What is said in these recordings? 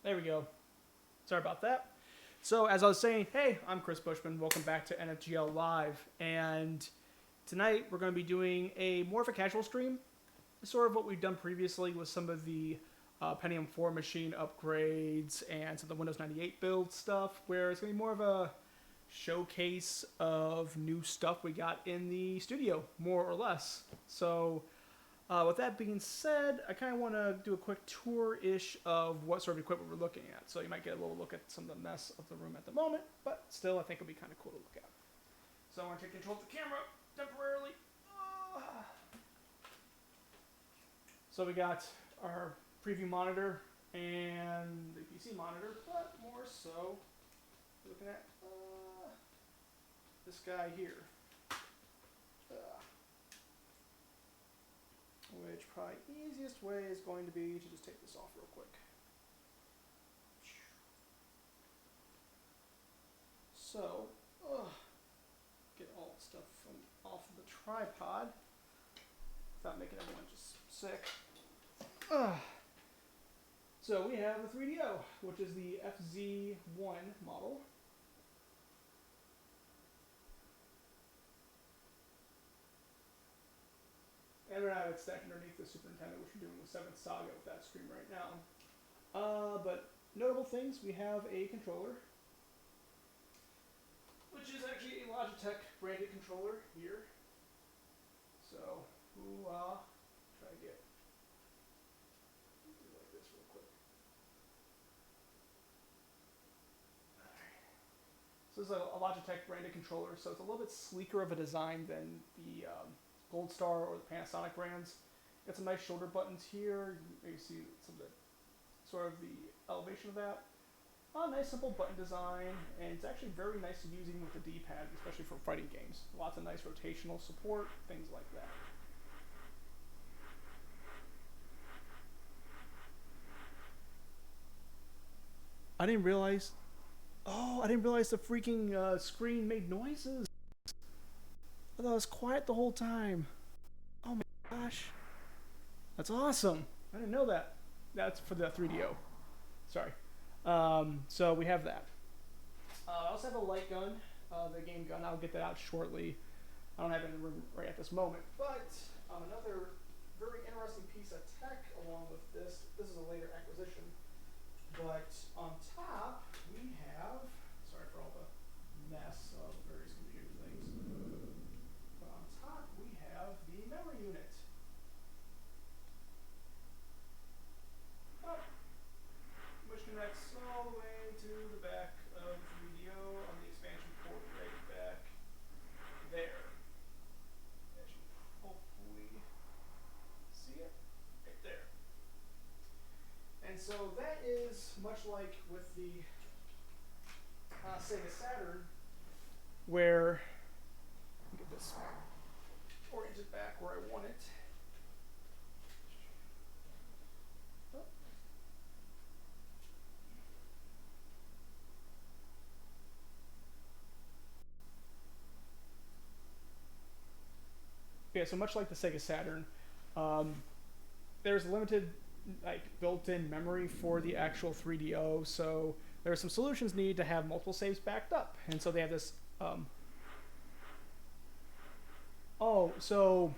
There we go. Sorry about that. So as I was saying, hey, I'm Chris Bushman. Welcome back to NFGL Live. And tonight we're going to be doing more of a casual stream. Sort of what we've done previously with some of the Pentium 4 machine upgrades and some of the Windows 98 build stuff, where it's going to be more of a showcase of new stuff we got in the studio, more or less. So with that being said, I kind of want to do a quick tour-ish of what sort of equipment we're looking at. So you might get a little look at some of the mess of the room at the moment, but still I think it'll be kind of cool to look at. So I want to take control of the camera temporarily. So we got our preview monitor and the PC monitor, but more so looking at this guy here. Which probably easiest way is going to be to just take this off real quick. So, get all the stuff off of the tripod without making everyone just sick. So we have the 3DO, which is the FZ1 model. And we're not stacked underneath the Superintendent, which we're doing with 7th Saga with that screen right now. But notable things, we have a controller, which is actually a Logitech branded controller here. So, try to get like this real quick. Alright. So this is a Logitech branded controller, so it's a little bit sleeker of a design than the Gold Star or the Panasonic brands. Got some nice shoulder buttons here. You see some of the sort of the elevation of that. Nice simple button design, and it's actually very nice to use even with the D-pad, especially for fighting games. Lots of nice rotational support, things like that. I didn't realize the freaking screen made noises. I thought it was quiet the whole time. Oh my gosh. That's awesome. I didn't know that. That's for the 3DO. Sorry. So we have that. I also have a light gun, the game gun. I'll get that out shortly. I don't have it in the room right at this moment. But another very interesting piece of tech along with this. This is a later acquisition. But on top, we have... Sorry for all the mess of various computer things. But on top, we have the memory unit. Which connects all the way to the back of the video on the expansion port right back there. As you hopefully see it right there. And so that is much like with the Sega Saturn, where get this oriented back where I want it. Okay, so much like the Sega Saturn, there's limited built-in memory for the actual 3DO, so there are some solutions needed to have multiple saves backed up, and so they have this. So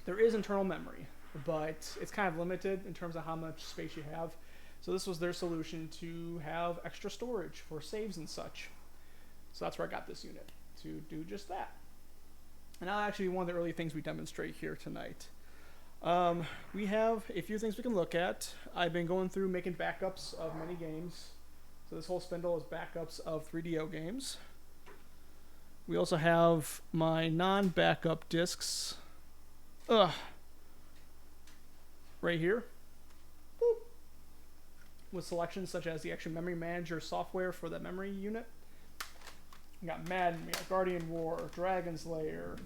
there is internal memory, but it's kind of limited in terms of how much space you have. So this was their solution to have extra storage for saves and such. So that's where I got this unit to do just that. And that'll actually be one of the early things we demonstrate here tonight. We have a few things we can look at. I've been going through making backups of many games. So this whole spindle is backups of 3DO games. We also have my non-backup discs right here. Boop. With selections such as the Action Memory Manager software for the memory unit. We got Madden, we got Guardian War, Dragon's Lair,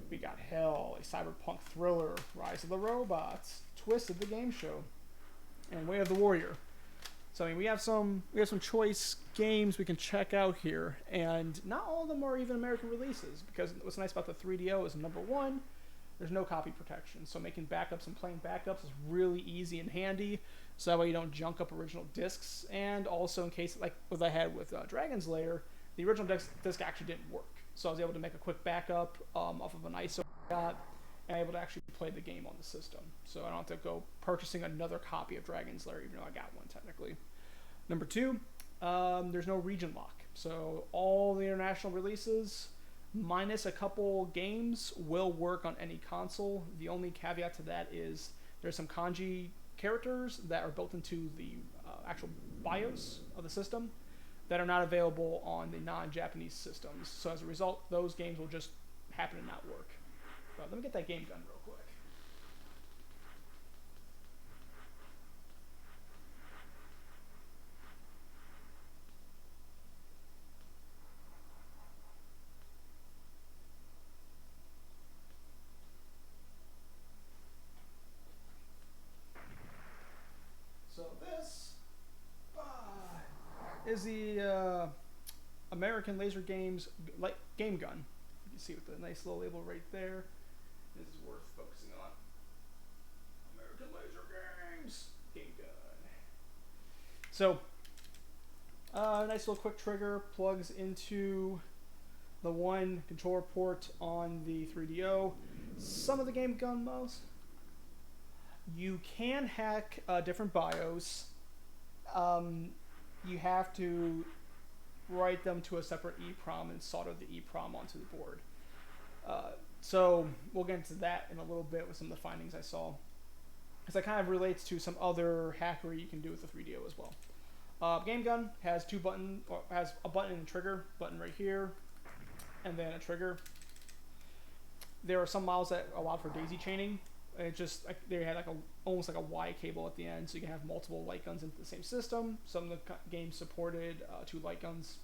we got Hell, a cyberpunk thriller, Rise of the Robots, Twisted the Game Show, and Way of the Warrior. So I mean, we have some choice games we can check out here, and not all of them are even American releases, because what's nice about the 3DO is, number one, there's no copy protection, so making backups and playing backups is really easy and handy. so that way you don't junk up original discs. And also in case, like what I had with Dragon's Lair, the original disc actually didn't work, so I was able to make a quick backup off of an ISO I got, and able to actually play the game on the system. So I don't have to go purchasing another copy of Dragon's Lair, even though I got one technically. Number two, there's no region lock. So all the international releases, minus a couple games, will work on any console. The only caveat to that is there's some kanji characters that are built into the actual BIOS of the system that are not available on the non-Japanese systems. So as a result, those games will just happen to not work. But let me get that game gun real quick. So this is the American Laser Games game gun. You can see with the nice little label right there. This is worth focusing on. American Laser Games game gun. So, nice little quick trigger, plugs into the one controller port on the 3DO. Some of the game gun modes, you can hack different BIOS. You have to write them to a separate EEPROM and solder the EEPROM onto the board. So we'll get into that in a little bit with some of the findings I saw, because that kind of relates to some other hackery you can do with the 3DO as well. Game gun has has a button and a trigger, button right here, and then a trigger. There are some models that allow for daisy chaining. It just they had almost like a Y cable at the end, so you can have multiple light guns into the same system. Some of the games supported 2 light guns.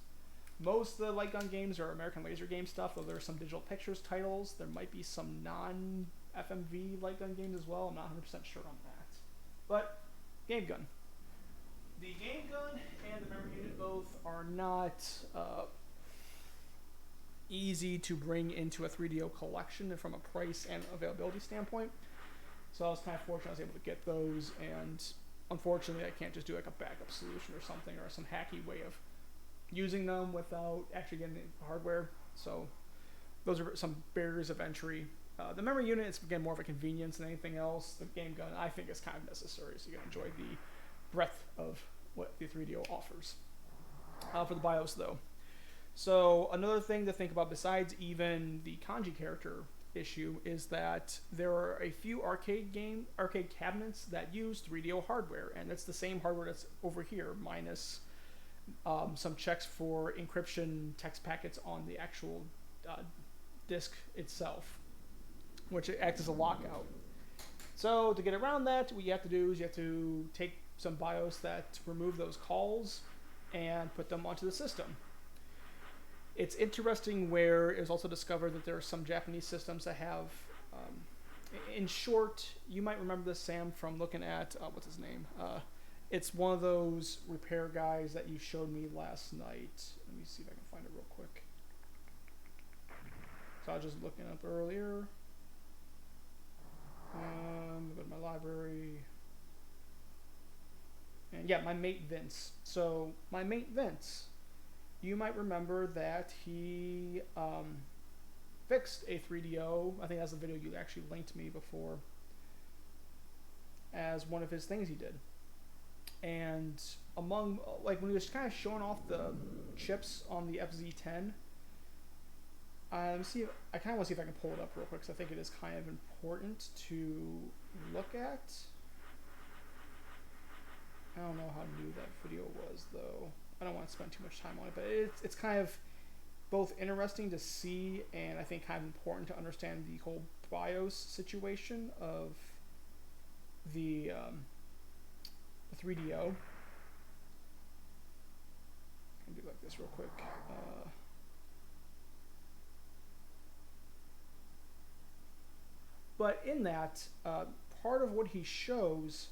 Most of the light gun games are American Laser Game stuff, though there are some Digital Pictures titles. There might be some non-FMV light gun games as well. I'm not 100% sure on that. But game gun. The game gun and the memory unit both are not easy to bring into a 3DO collection from a price and availability standpoint. So I was kind of fortunate I was able to get those, and unfortunately I can't just do like a backup solution or something, or some hacky way of using them without actually getting the hardware. So those are some barriers of entry. The memory unit is, again, more of a convenience than anything else. The game gun, I think, is kind of necessary, so you can enjoy the breadth of what the 3DO offers. For the BIOS, though. So another thing to think about besides even the kanji character issue is that there are a few arcade cabinets that use 3DO hardware, and it's the same hardware that's over here, minus some checks for encryption text packets on the actual disk itself, which acts as a lockout. So to get around that, what you have to do is you have to take some BIOS that remove those calls and put them onto the system. It's interesting where it was also discovered that there are some Japanese systems that have, in short, you might remember this, Sam, from looking at, what's his name? It's one of those repair guys that you showed me last night. Let me see if I can find it real quick. So I was just looking up earlier. Go to my library. And yeah, my mate Vince. So my mate Vince, you might remember that he fixed a 3DO. I think that's the video you actually linked me before as one of his things he did. And among, like, when he was kind of showing off the chips on the FZ10, let me see if, I kind of want to see if I can pull it up real quick, because I think it is kind of important to look at. I don't know how new that video was, though. I don't want to spend too much time on it, but it's kind of both interesting to see, and I think kind of important to understand the whole BIOS situation of the 3DO. I'll do like this real quick. But in that, part of what he shows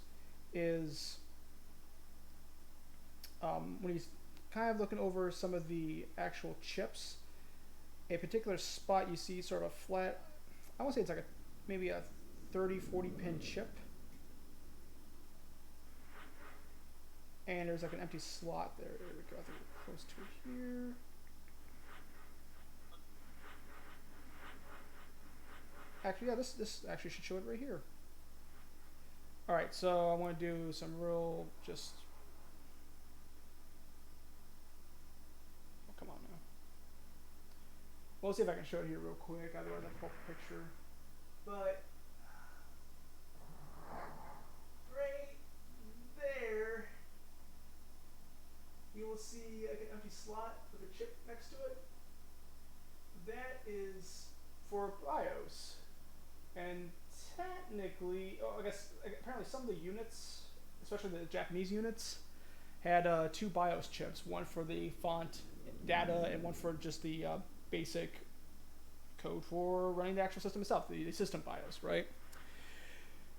is when he's kind of looking over some of the actual chips, a particular spot you see sort of flat, I want to say it's like maybe a 30-40 pin chip. And there's like an empty slot there. There we go. I think we're close to it here. Actually, yeah, this actually should show it right here. All right, so I want to do some real just. Oh, come on now. Well, let's see if I can show it here real quick. Otherwise, I'll pull up a picture. But right there, you will see like an empty slot with a chip next to it. That is for BIOS. And technically, I guess apparently some of the units, especially the Japanese units, had 2 BIOS chips. One for the font data and one for just the basic code for running the actual system itself, the system BIOS, right?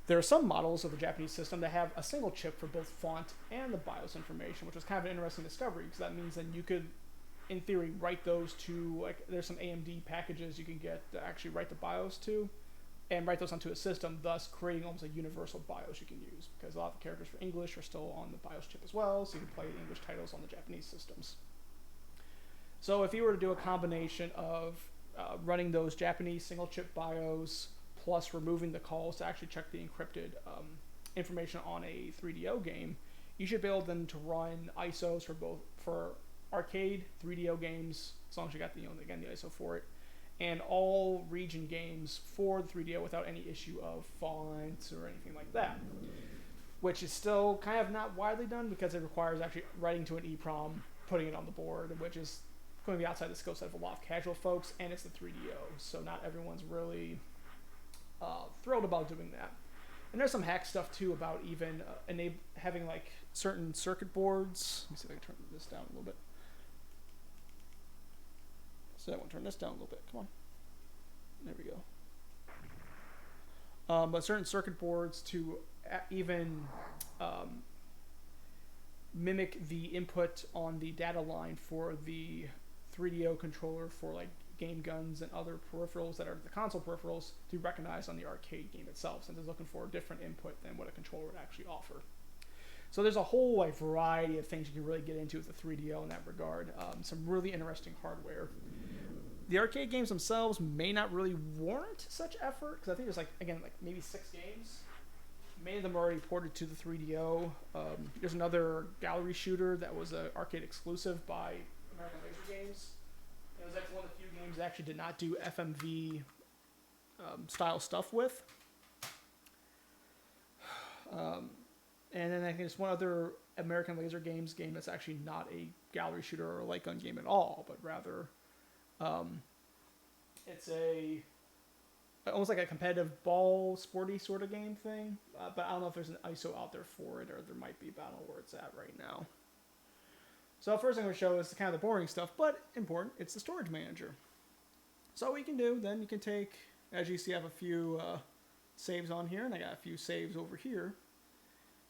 There are some models of the Japanese system that have a single chip for both font and the BIOS information, which was kind of an interesting discovery because that means then you could, in theory, write those to, like, there's some AMD packages you can get to actually write the BIOS to and write those onto a system, thus creating almost a universal BIOS you can use because a lot of the characters for English are still on the BIOS chip as well, so you can play English titles on the Japanese systems. So if you were to do a combination of running those Japanese single chip BIOS plus removing the calls to actually check the encrypted information on a 3DO game, you should be able then to run ISOs for arcade 3DO games, as long as you got the ISO for it, and all region games for the 3DO without any issue of fonts or anything like that, which is still kind of not widely done because it requires actually writing to an EEPROM, putting it on the board, which is going to be outside the skill set of a lot of casual folks, and it's the 3DO, so not everyone's really thrilled about doing that. And there's some hack stuff too about even having like certain circuit boards. Let me see if I can turn this down a little bit. So I want to turn this down a little bit. Come on. There we go. But certain circuit boards to even mimic the input on the data line for the 3DO controller for like game guns and other peripherals that are the console peripherals to recognize on the arcade game itself, since it's looking for a different input than what a controller would actually offer. So there's a whole like variety of things you can really get into with the 3DO in that regard. Some really interesting hardware. The arcade games themselves may not really warrant such effort because I think there's like, again, like maybe 6 games. Many of them are already ported to the 3DO. There's another gallery shooter that was an arcade exclusive by American Laser Games. It was actually one of the few games that actually did not do FMV style stuff with. And then I think there's one other American Laser Games game that's actually not a gallery shooter or a light gun game at all, but rather it's almost like a competitive ball sporty sort of game thing. But I don't know if there's an ISO out there for it, or there might be, but I don't know where it's at right now. So the first thing I'm going to show is kind of the boring stuff, but important. It's the storage manager. So what you can do, then you can take, as you see, I have a few saves on here, and I got a few saves over here.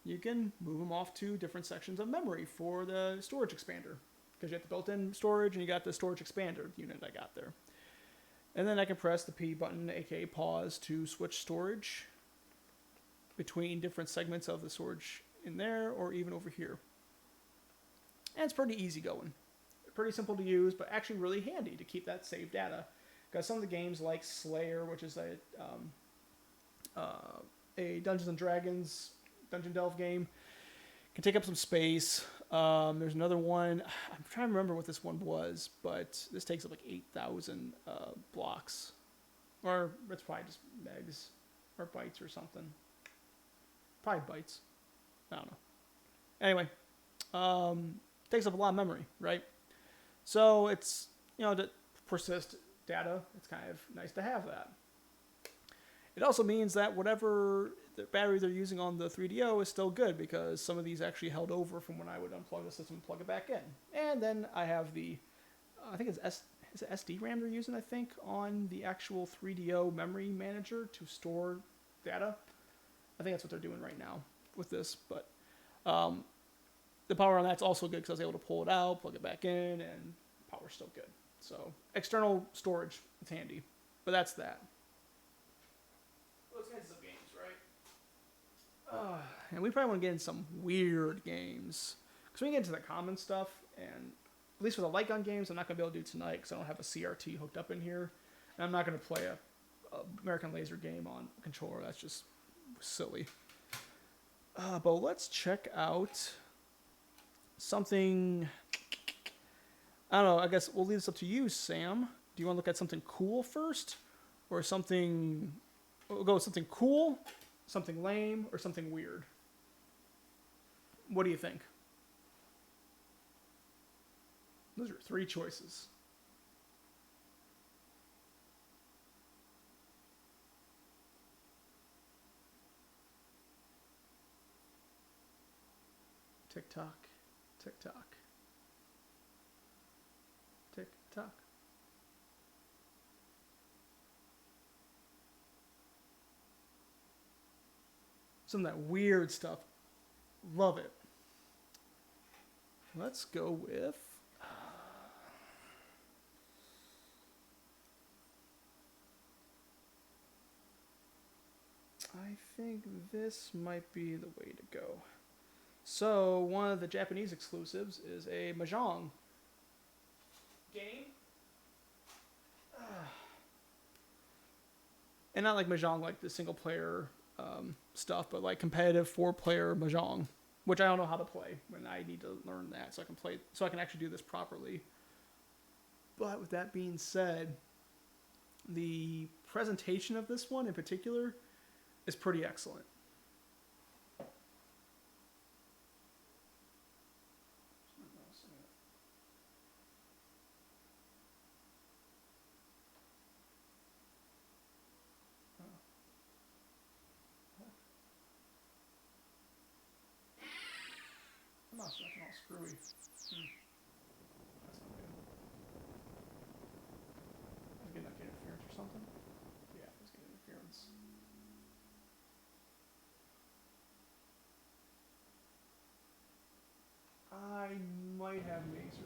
You can move them off to different sections of memory for the storage expander, because you have the built-in storage and you got the storage expander unit I got there. And then I can press the P button, aka pause, to switch storage between different segments of the storage in there or even over here. And it's pretty easy going. Pretty simple to use, but actually really handy to keep that saved data. Because some of the games like Slayer, which is a Dungeons and Dragons Dungeon Delve game, can take up some space. There's another one. I'm trying to remember what this one was, but this takes up like 8,000 blocks. Or it's probably just megs or bytes or something. Probably bytes. I don't know. Anyway, takes up a lot of memory, right? So it's, to persist data, it's kind of nice to have that. It also means that whatever the battery they're using on the 3DO is still good, because some of these actually held over from when I would unplug the system and plug it back in. And then I have the, I think it's SD RAM they're using, I think, on the actual 3DO memory manager to store data. I think that's what they're doing right now with this, but the power on that's also good because I was able to pull it out, plug it back in, and power's still good. So external storage, it's handy, but that's that. Let's get into some games, right? And we probably want to get in some weird games. Because we get into the common stuff, and at least for the light gun games, I'm not going to be able to do tonight because I don't have a CRT hooked up in here. And I'm not going to play a American Laser game on a controller. That's just silly. But let's check out something. I don't know. I guess we'll leave this up to you, Sam. Do you want to look at something cool first? Or something... We'll go with something cool, something lame, or something weird. What do you think? Those are 3 choices. Tick tock, tick tock, tick tock. Some of that weird stuff. Love it. Let's go with... I think this might be the way to go. So, one of the Japanese exclusives is a Mahjong game. And not like Mahjong like the single player stuff, but like competitive 4-player Mahjong, which I don't know how to play, and I need to learn that so I can play, so I can actually do this properly. But with that being said, the presentation of this one in particular is pretty excellent. Mouse is all screwy. That's not good. Is it getting like interference or something? Yeah, it's getting interference. I might have Mazer.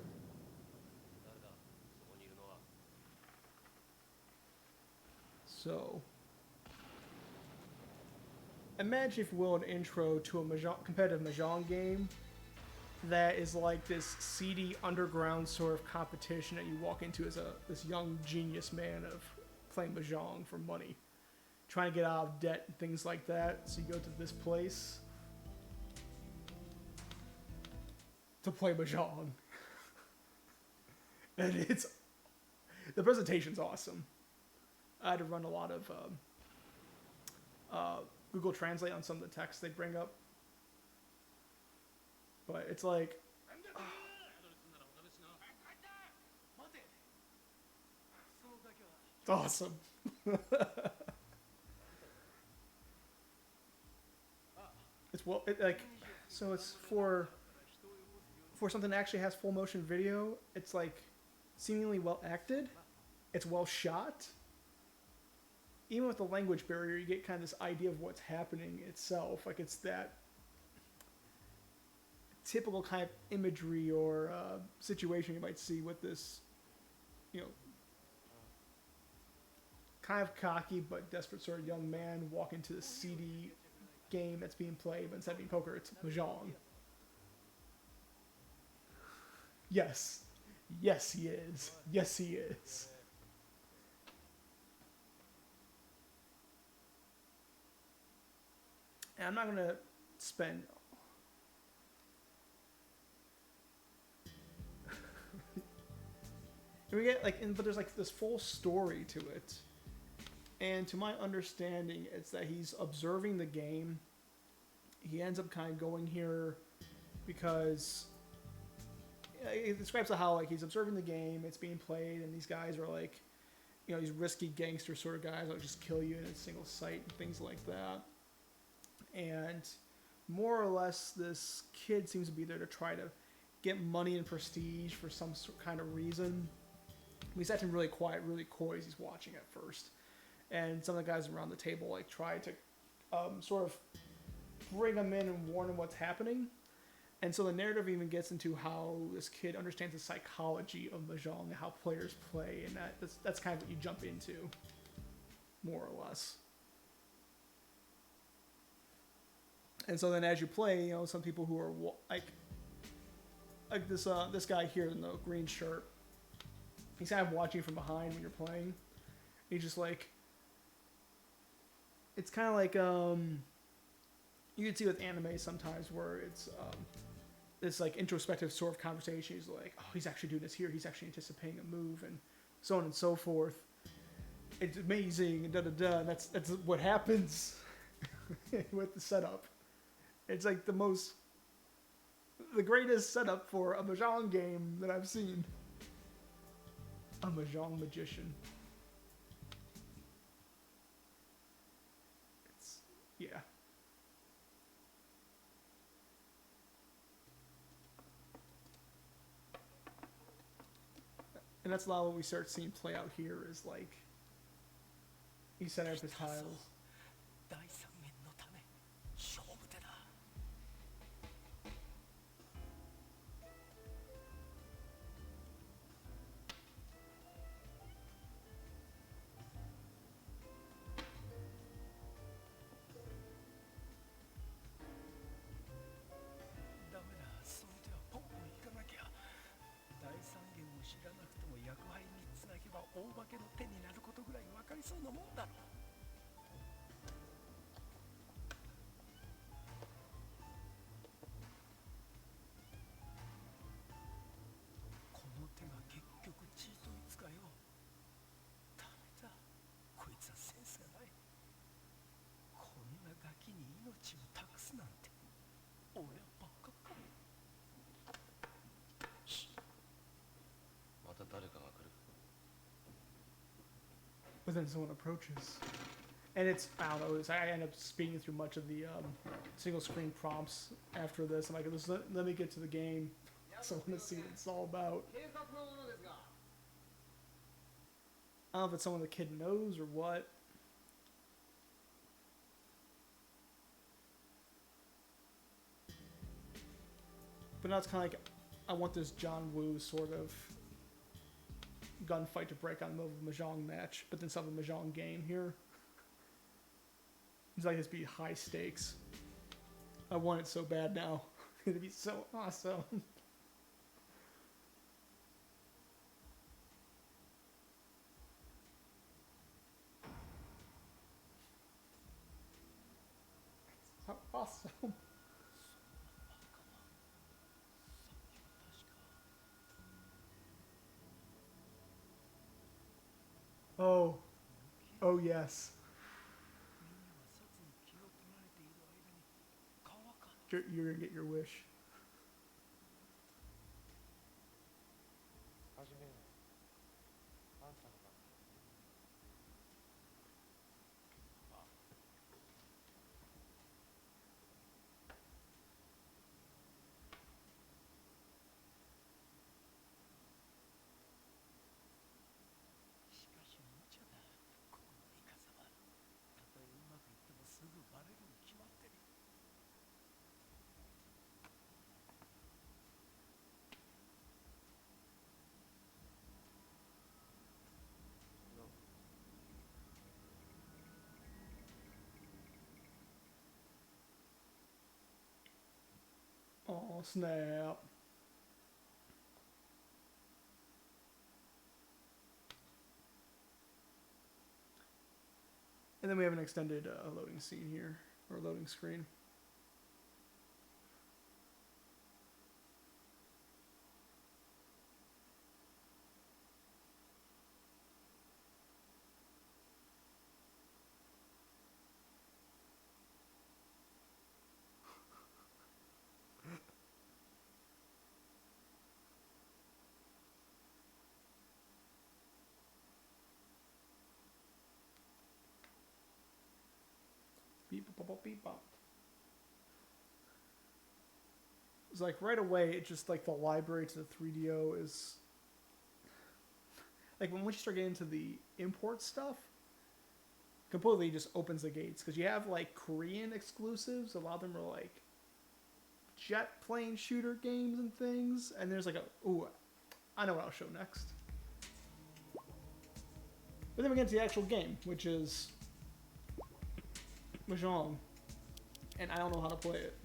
So, imagine, if you will, an intro to a competitive Mahjong game that is like this seedy underground sort of competition that you walk into as this young genius man of playing Mahjong for money, trying to get out of debt and things like that. So you go to this place to play Mahjong. And the presentation's awesome. I had to run a lot of Google Translate on some of the text they bring up. But it's like... It's awesome. It's so it's for something that actually has full motion video. It's like seemingly well acted. It's well shot. Even with the language barrier, you get kind of this idea of what's happening itself. Like, it's that typical kind of imagery or situation you might see with this, kind of cocky but desperate sort of young man walk into the seedy game that's being played, but instead of being poker, it's Mahjong. Yes. Yes, he is. Yes, he is. And I'm not going to spend... we get but there's like this full story to it. And to my understanding, it's that he's observing the game. He ends up kind of going here because it describes how like he's observing the game, it's being played, and these guys are like, these risky gangster sort of guys that'll just kill you in a single sight and things like that. And more or less, this kid seems to be there to try to get money and prestige for some kind of reason. He's acting really quiet, really coy as he's watching at first. And some of the guys around the table like try to sort of bring him in and warn him what's happening. And so the narrative even gets into how this kid understands the psychology of Mahjong and how players play, and that's kind of what you jump into, more or less. And so then as you play, some people who are like like this guy here in the green shirt. He's kind of watching from behind when you're playing. He's just like, it's kind of like you can see with anime sometimes where it's this like introspective sort of conversation. He's like, oh, he's actually doing this here. He's actually anticipating a move and so on and so forth. It's amazing and da da da. And that's what happens with the setup. It's like the greatest setup for a Mahjong game that I've seen. A Mahjong magician. It's, yeah. And that's a lot of what we start seeing play out here is like, he's setting up his tiles. But then someone approaches. And it's, I don't know, I end up speeding through much of the single screen prompts after this. I'm like, let me get to the game. So I want to see what it's all about. I don't know if it's someone the kid knows or what. But now it's kind of like, I want this John Woo sort of gunfight to break out in the middle of a Mahjong match, but then some of a Mahjong game here. It's like this be high stakes. I want it so bad now. It'd be so awesome. So awesome. Oh. Oh, yes. You're gonna get your wish. Oh, snap. And then we have an extended loading scene here, or loading screen. Beep, bop, bop, beep, bop. It's like right away, it just like the library to the 3DO is like once you start getting into the import stuff, completely just opens the gates because you have like Korean exclusives. A lot of them are like jet plane shooter games and things, and there's like a ooh, I know what I'll show next. But then we get to the actual game, which is Mahjong, and I don't know how to play it.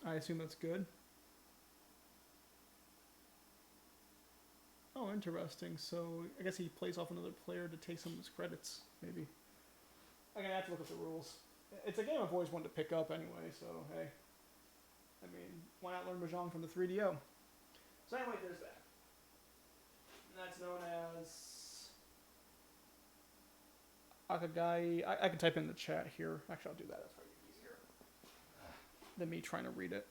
I assume that's good. Oh, interesting. So I guess he plays off another player to take some of his credits, maybe. I'm gonna have to look at the rules. It's a game I've always wanted to pick up anyway, so hey. I mean, why not learn Mahjong from the 3DO? So anyway, there's that. And that's known as Akagai. I can type in the chat here. Actually, I'll do that. That's probably easier than me trying to read it.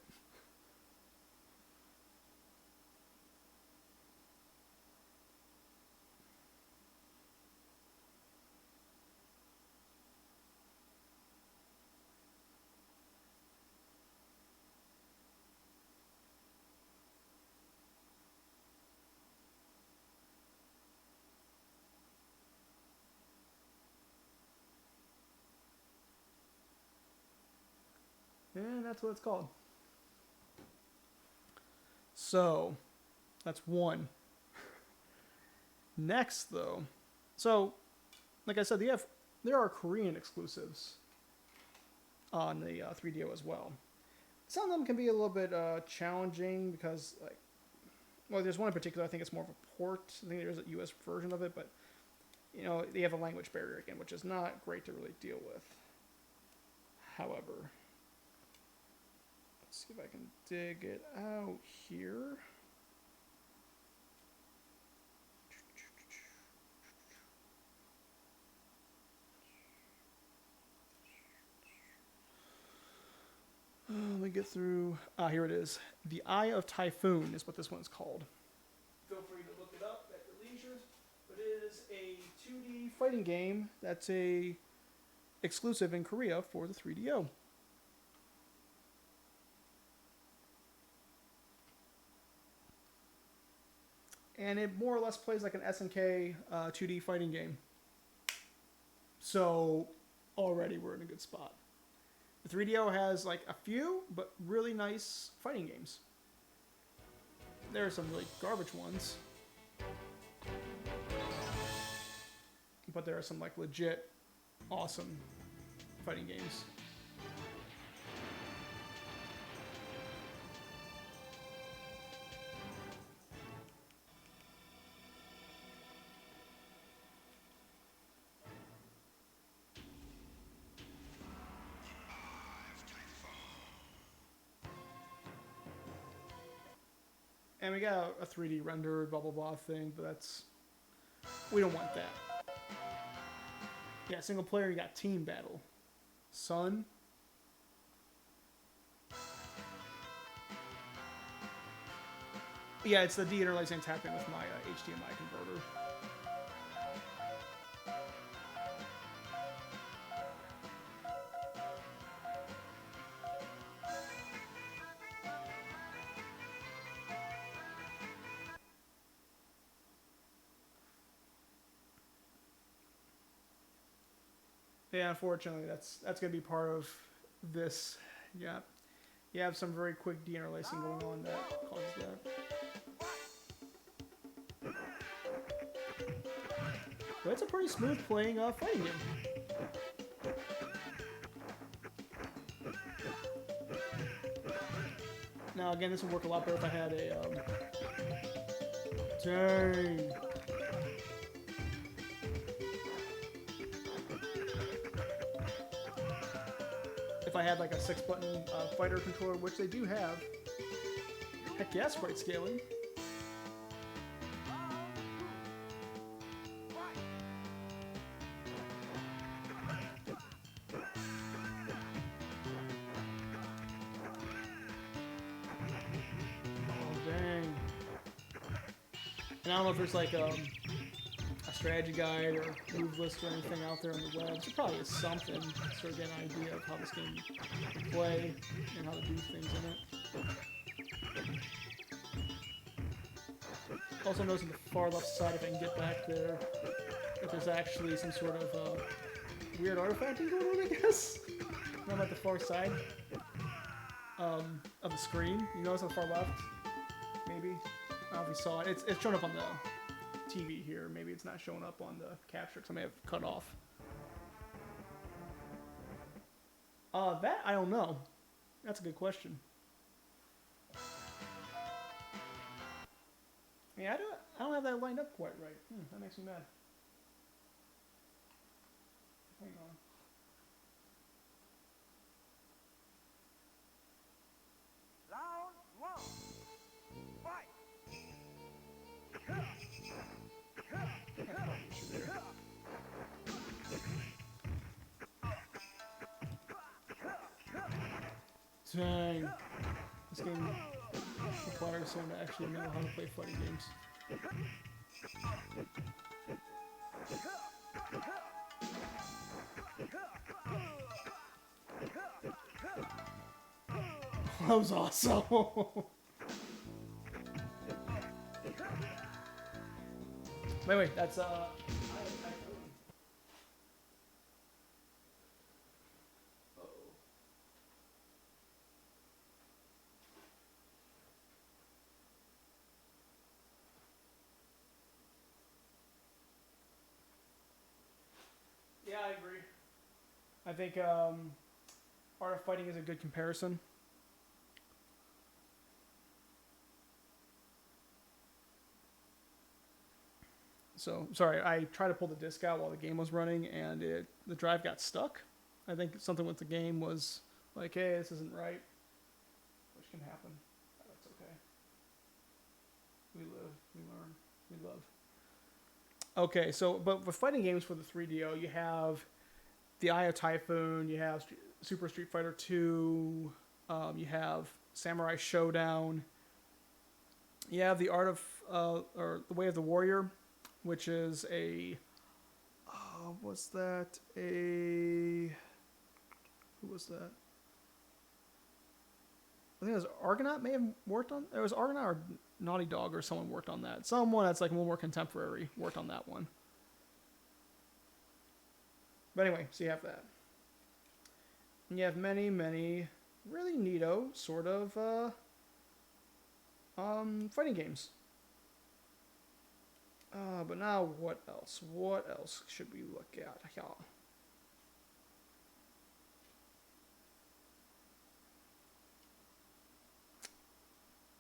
And that's what it's called. So, that's one. Next, though, so, like I said, there are Korean exclusives on the 3DO as well. Some of them can be a little bit challenging because, like, well, there's one in particular. I think it's more of a port. I think there's a U.S. version of it, but you know, they have a language barrier again, which is not great to really deal with. However, let's see if I can dig it out here. Let me get through. Here it is. The Eye of Typhoon is what this one's called. Feel free to look it up at your leisure. But it is a 2D fighting game that's a exclusive in Korea for the 3DO. And it more or less plays like an SNK 2D fighting game. So already we're in a good spot. The 3DO has like a few, but really nice fighting games. There are some really garbage ones. But there are some like legit awesome fighting games. And we got a 3D rendered blah blah blah thing, but we don't want that. Yeah, single player, you got team battle. Sun. Yeah, it's the deinterlacing happening with my HDMI converter. Yeah, unfortunately, that's going to be part of this. Yeah, you have some very quick deinterlacing going on that causes that. But it's a pretty smooth playing fighting game. Now again, this would work a lot better if I had a dang. If I had like a 6-button fighter controller, which they do have. Heck yeah, sprite scaling. And I don't know if there's like a strategy guide or move list or anything out there on the web. There probably is something to sort of get an idea of how this game can play and how to do things in it. Also notice on the far left side, if I can get back there, if there's actually some sort of weird artifacting going on, I guess. I'm at the far side of the screen. You notice on the far left? Maybe? I don't know if you saw it. It's showing up on the TV here. Maybe it's not showing up on the capture because I may have cut off. That I don't know. That's a good question. Yeah, I don't have that lined up quite right. That makes me mad. Hang on. Round one. Fight. Dang. This game requires someone to actually know how to play fighting games. That was awesome. wait, that's Yeah, I agree. I think Art of Fighting is a good comparison. So, sorry, I tried to pull the disc out while the game was running, and the drive got stuck. I think something with the game was like, hey, this isn't right, which can happen. That's okay. We live, we learn, we love. Okay, so, but with fighting games for the 3DO, you have the Eye of Typhoon, you have Super Street Fighter 2, you have Samurai Showdown, you have the Art of, or the Way of the Warrior, which is a, what's that? Who was that? I think it was Argonaut may have worked on. It was Argonaut or Naughty Dog or someone worked on that. Someone that's like a little more contemporary worked on that one. But anyway, so you have that. And you have many, many really neato sort of fighting games. But now what else? What else should we look at? Yeah.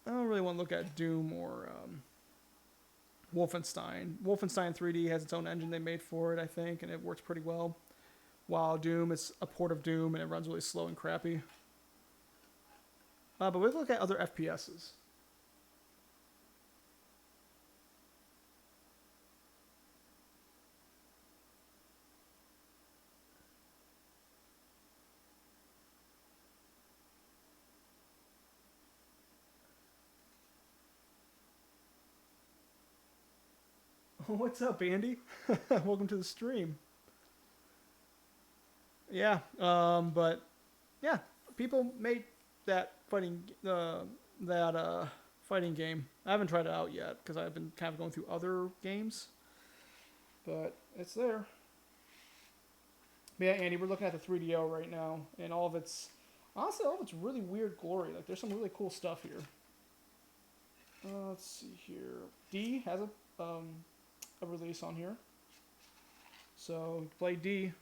I don't really want to look at Doom or Wolfenstein. Wolfenstein 3D has its own engine they made for it, I think, and it works pretty well. While Doom is a port of Doom and it runs really slow and crappy. But we look at other FPSs. What's up, Andy? Welcome to the stream. Yeah, but yeah, people made that fighting fighting game. I haven't tried it out yet because I've been kind of going through other games, but it's there. But yeah, Andy, we're looking at the 3DO right now, and honestly, all of its really weird glory. Like, there's some really cool stuff here. Let's see here. D has a release on here, so play D.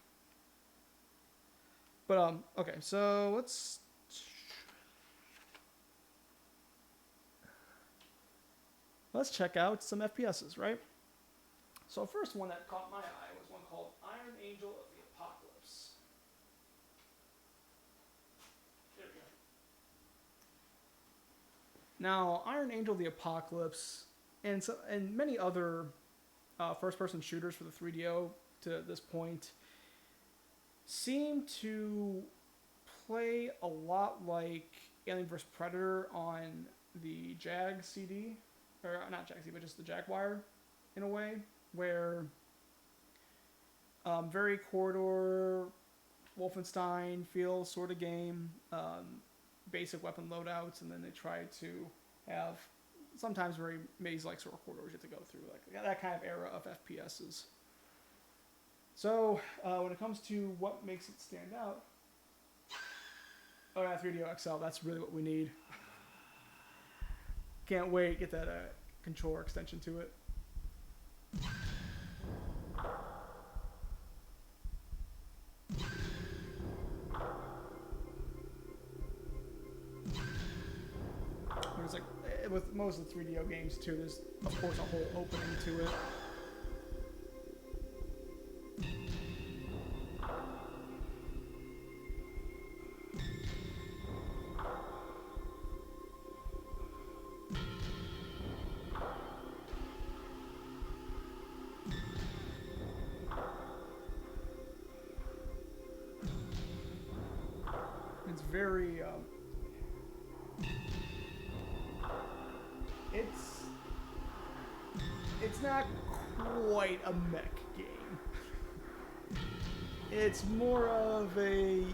But okay, so let's check out some FPSs, right? So first one that caught my eye was one called Iron Angel of the Apocalypse. There we go. Now, Iron Angel of the Apocalypse and many other first-person shooters for the 3DO to this point seem to play a lot like Alien vs. Predator on the Jag CD, or not Jag CD, but just the Jaguar, in a way, where very corridor Wolfenstein feel sort of game, basic weapon loadouts, and then they try to have sometimes very maze-like sort of corridors you have to go through, like that kind of era of FPSs. So, when it comes to what makes it stand out, oh yeah, 3DO XL, that's really what we need. Can't wait, get that controller extension to it. It's like, with most of the 3DO games too, there's of course a whole opening to it. It's very, it's not quite a mech game. It's more of a,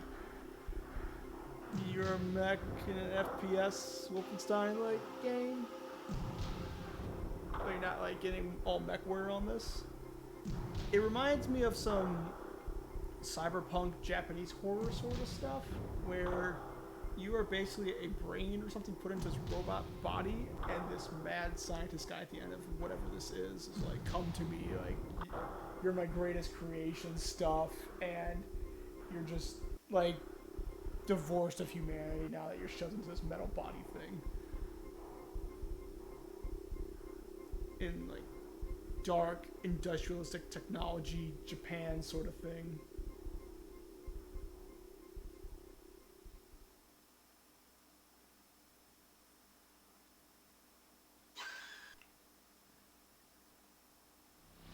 you're a mech in an FPS Wolfenstein-like game, but you're not like getting all mechware on this. It reminds me of some cyberpunk Japanese horror sort of stuff, where you are basically a brain or something put into this robot body, and this mad scientist guy at the end of whatever this is like, come to me, like, you're my greatest creation stuff, and you're just, like, divorced of humanity now that you're shoved into this metal body thing. In, like, dark, industrialistic technology, Japan sort of thing.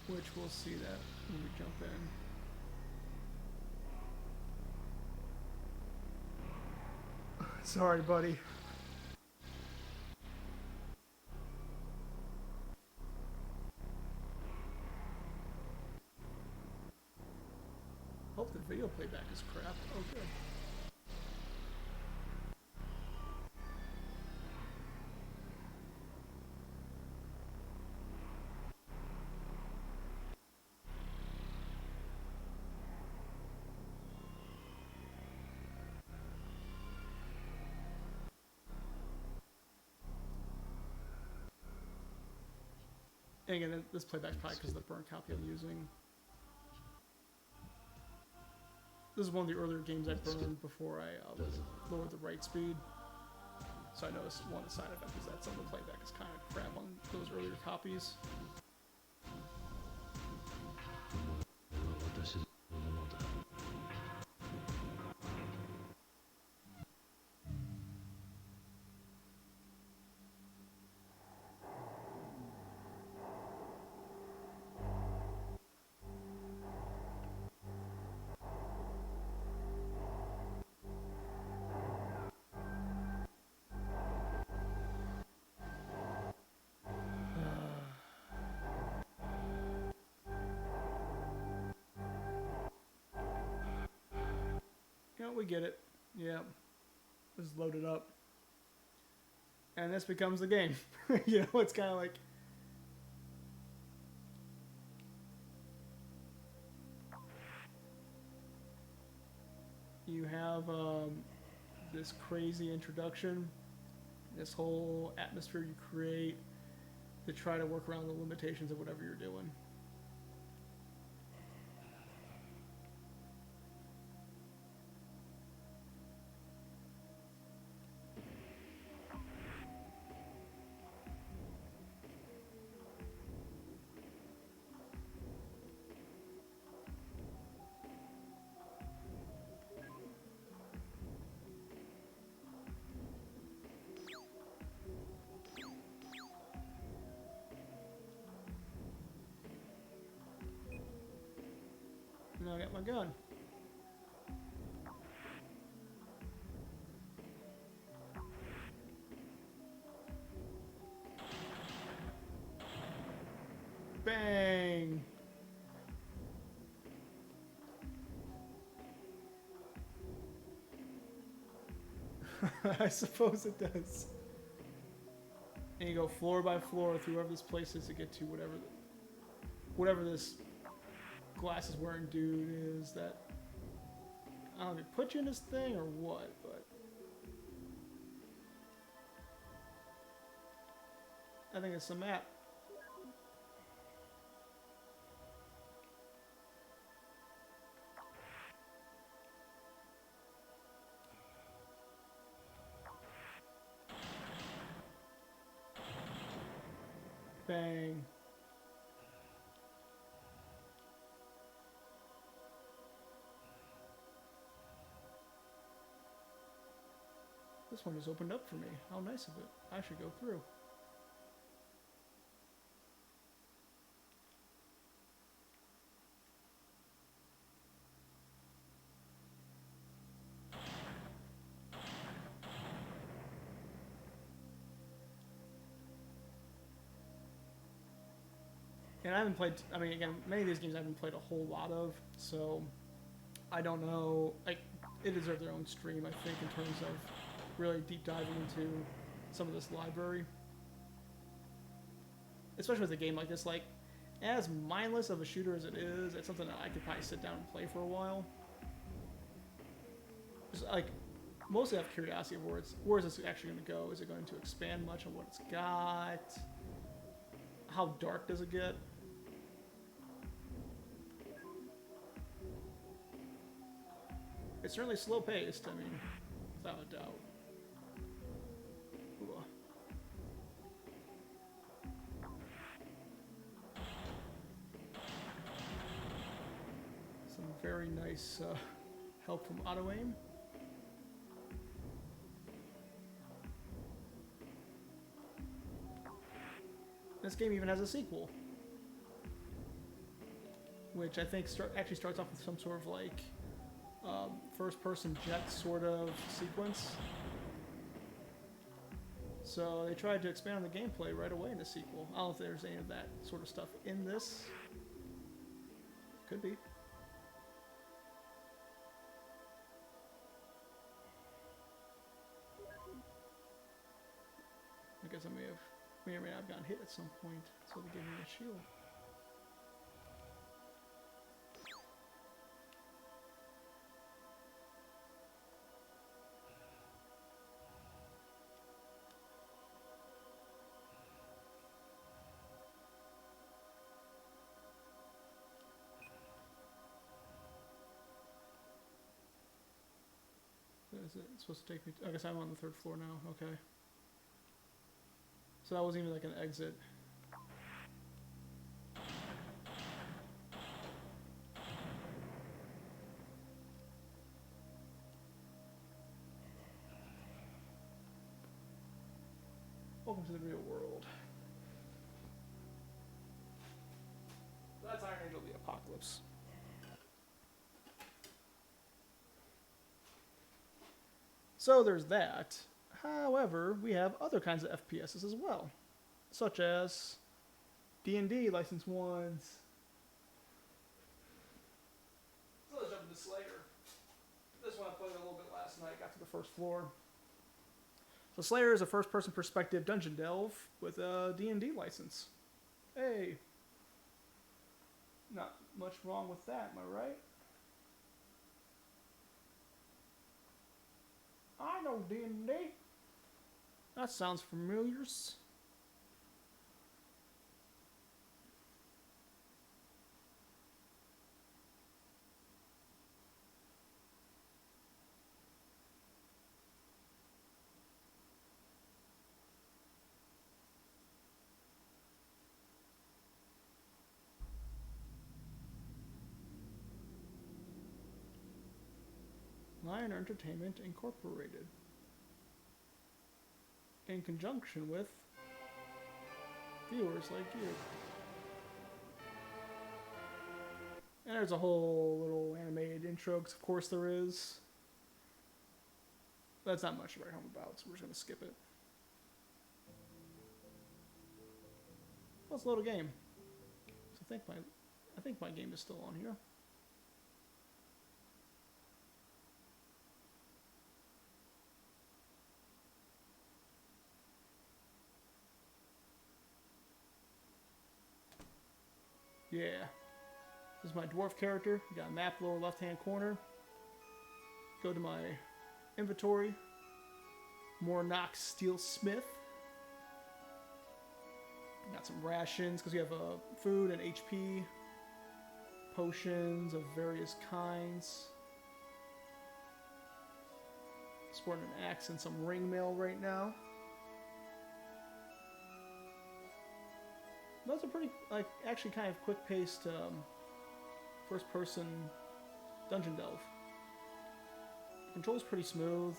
Which we'll see that when we jump in. Sorry, buddy. Hope the video playback is crap. Oh, good. And again, this playback's probably because of the burn copy I'm using. This is one of the earlier games I burned before I lowered the write speed. So I noticed one of the side effects is that some of the playback is kind of crap on those earlier copies. Yeah, we get it. Yeah. Just load it up. And this becomes the game. You know, it's kind of like... You have this crazy introduction, this whole atmosphere you create to try to work around the limitations of whatever you're doing. Now I got my gun. Bang! I suppose it does. And you go floor by floor through whatever this place is to get to whatever this glasses wearing dude is that, I don't know if it put you in this thing or what, but I think it's the map. Bang. This one just opened up for me. How nice of it. I should go through. And I haven't played, I mean, again, many of these games I haven't played a whole lot of, so I don't know. Like, it deserves their own stream, I think, in terms of really deep diving into some of this library. Especially with a game like this, like, as mindless of a shooter as it is, it's something that I could probably sit down and play for a while. Just, like, mostly out of curiosity of where is this actually going to go? Is it going to expand much on what it's got? How dark does it get? It's certainly slow paced, I mean, without a doubt. Ooh. Some very nice help from auto aim. This game even has a sequel, which I think actually starts off with some sort of like first-person jet sort of sequence. So they tried to expand on the gameplay right away in the sequel. I don't know if there's any of that sort of stuff in this. Could be. I guess I may or may not have gotten hit at some point, so they gave me a shield. Is it supposed to take me I guess I'm on the 3rd floor now, okay. So that wasn't even like an exit. Welcome to the real world. That's Iron Angel the Apocalypse. So there's that. However, we have other kinds of FPSs as well, such as D&D license ones. So let's jump into Slayer. This one I played a little bit last night, got to the 1st floor. So Slayer is a first-person perspective dungeon delve with a D&D license. Hey. Not much wrong with that, am I right? I know D&D. That sounds familiar. Lion Entertainment Incorporated, in conjunction with viewers like you. And there's a whole little animated intro, because of course there is. That's not much to write home about, so we're just going to skip it. Let's load a game. So I think my game is still on here. Yeah. This is my dwarf character. You got a map lower left hand corner. Go to my inventory. More Nox Steelsmith. Got some rations because we have food and HP. Potions of various kinds. Sporting an axe and some ring mail right now. pretty, like, actually kind of quick-paced first-person dungeon delve. The control's pretty smooth.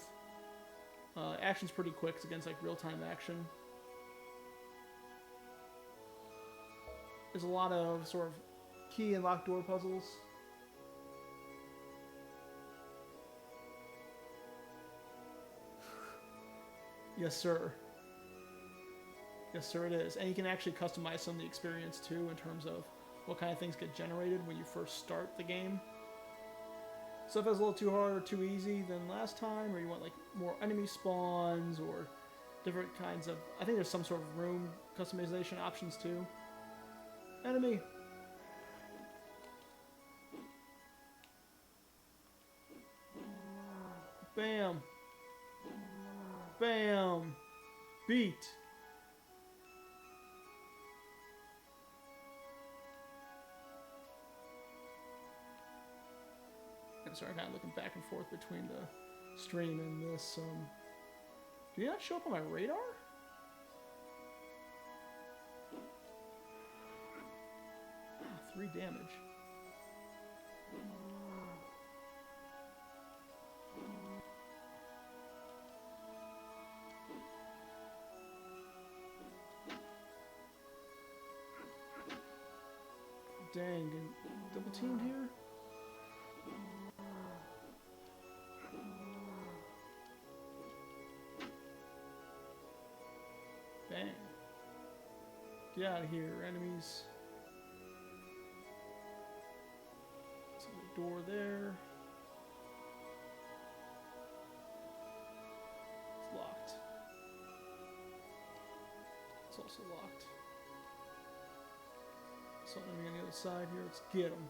Action's pretty quick. It's against, like, real-time action. There's a lot of sort of key and locked door puzzles. Yes, sir. Yes, sir, it is. And you can actually customize some of the experience, too, in terms of what kind of things get generated when you first start the game. So if it's a little too hard or too easy than last time, or you want, like, more enemy spawns, or different kinds of... I think there's some sort of room customization options, too. Enemy! Bam! Bam! Beat! I'm sorry, I'm kind of looking back and forth between the stream and this. Did you not show up on my radar? 3 damage. Dang, and double teamed here? Bang. Get out of here, enemies. So the door there. It's locked. It's also locked. So enemy on the other side here. Let's get them.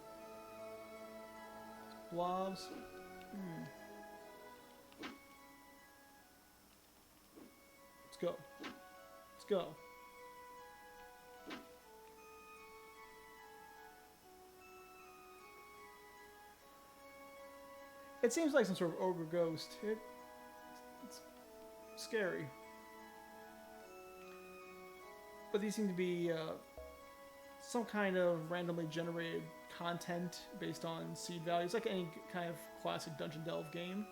Blobs. Let's go. Let's go. It seems like some sort of ogre ghost. It's scary. But these seem to be some kind of randomly generated content based on seed values, like any kind of classic dungeon delve game.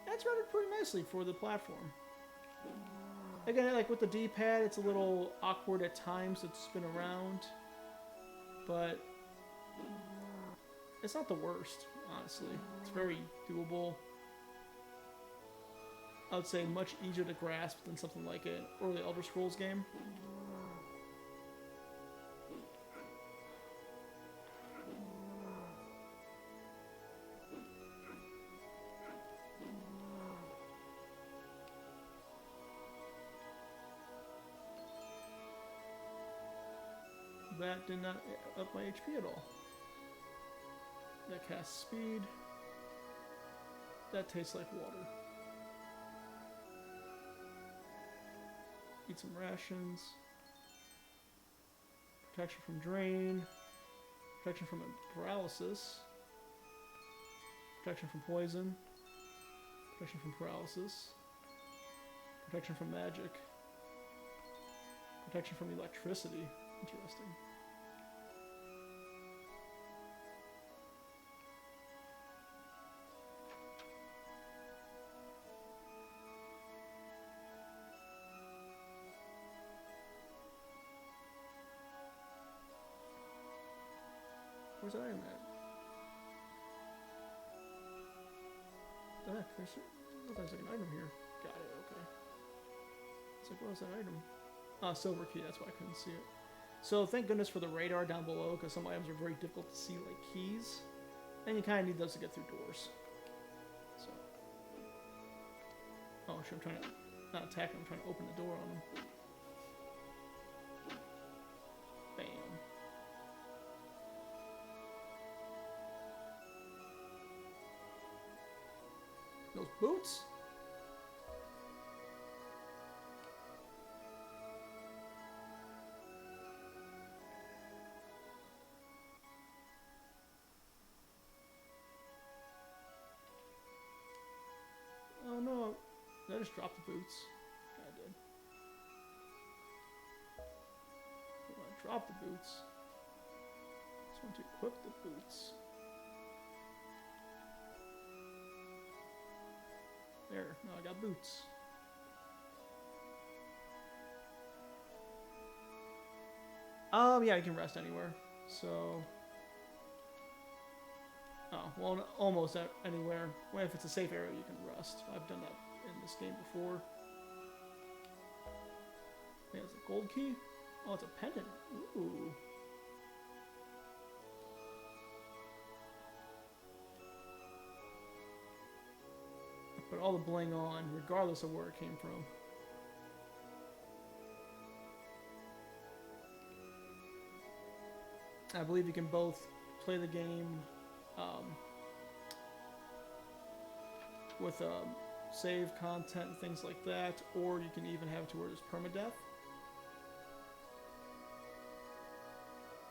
And it's rendered pretty nicely for the platform. Again, like with the D-pad, it's a little awkward at times to spin around, but it's not the worst, honestly. It's very doable. I would say much easier to grasp than something like an early Elder Scrolls game. That did not up my HP at all. That casts speed. That tastes like water. Eat some rations. Protection from drain. Protection from paralysis. Protection from poison. Protection from paralysis. Protection from magic. Protection from electricity. Interesting. Where's that item at? Ah, there's like an item here. Got it, okay. It's like, what was that item? Ah, silver key, that's why I couldn't see it. So thank goodness for the radar down below, because some items are very difficult to see, like keys. And you kind of need those to get through doors. So. Oh, shit, I'm trying to, not attack them, I'm trying to open the door on them. Bam. Those boots? Oh no, did I just drop the boots? Yeah, I did. I want to drop the boots. Just want to equip the boots. There, now I got boots. Yeah, you can rest anywhere. So, oh, well, almost anywhere. Well, if it's a safe area, you can rest. I've done that in this game before. Yeah, it's a gold key. Oh, it's a pendant. Ooh. Put all the bling on, regardless of where it came from. I believe you can both play the game with save content and things like that, or you can even have it to where there's permadeath.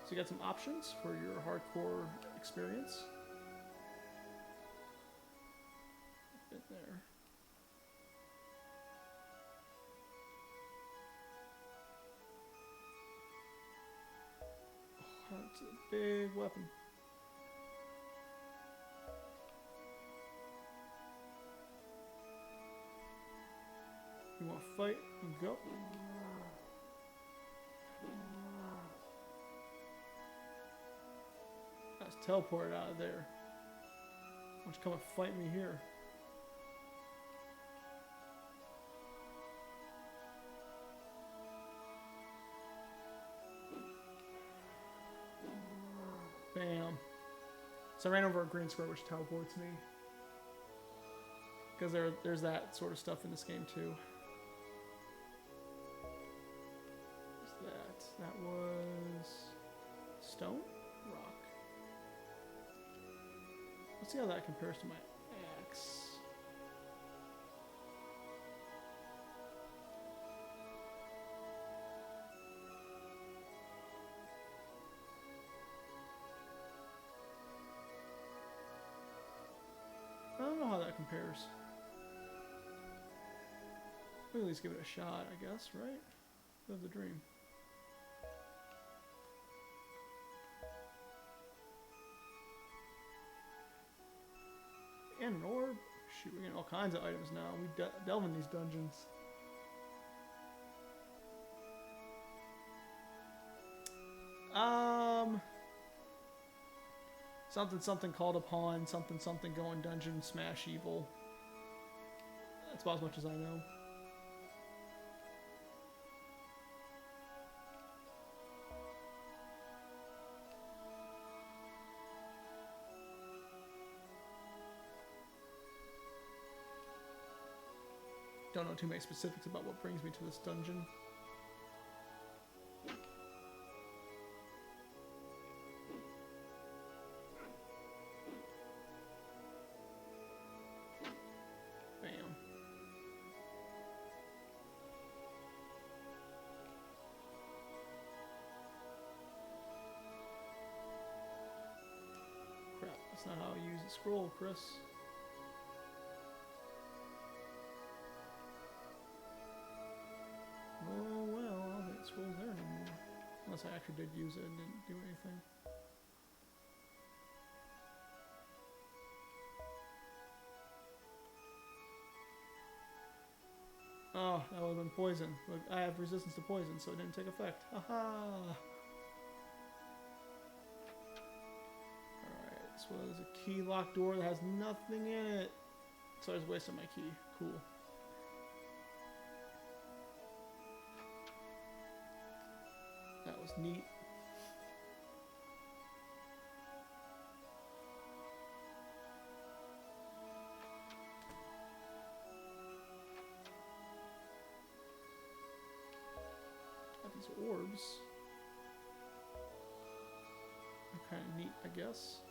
So you got some options for your hardcore experience. Been there. Oh, that's a big weapon. You want to fight? Go. That's teleported out of there. Why don't you come and fight me here? Bam. So I ran over a green square, which teleports me. Because there's that sort of stuff in this game too. What's that? That was stone? Rock. Let's see how that compares to my axe. I don't know how that compares. We'll at least give it a shot, I guess, right? Live the dream. And an orb. Shoot, we're getting all kinds of items now. We delve in these dungeons. Something something called upon, something something going dungeon, smash evil. That's about as much as I know. Don't know too many specifics about what brings me to this dungeon. Bam. Crap, that's not how I use the scroll, Chris. Oh well, I don't think the scroll's there anymore. Unless I actually did use it and didn't do anything. Oh, that would have been poison. Look, I have resistance to poison, so it didn't take effect. Haha! Alright, this was a key locked door that has nothing in it. So I just wasted my key. Cool. That was neat. Got these orbs. They're kind of neat, I guess.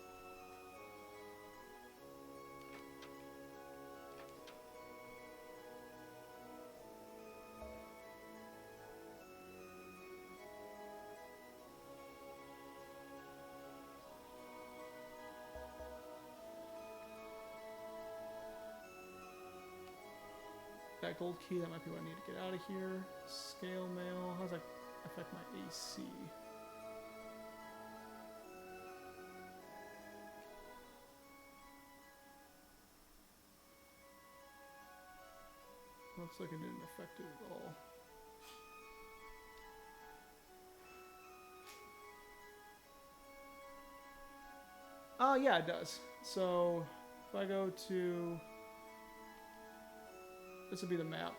That gold key, that might be what I need to get out of here. Scale mail. How does that affect my AC? Looks like it didn't affect it at all. Oh, yeah, it does. So, if I go to... This would be the map.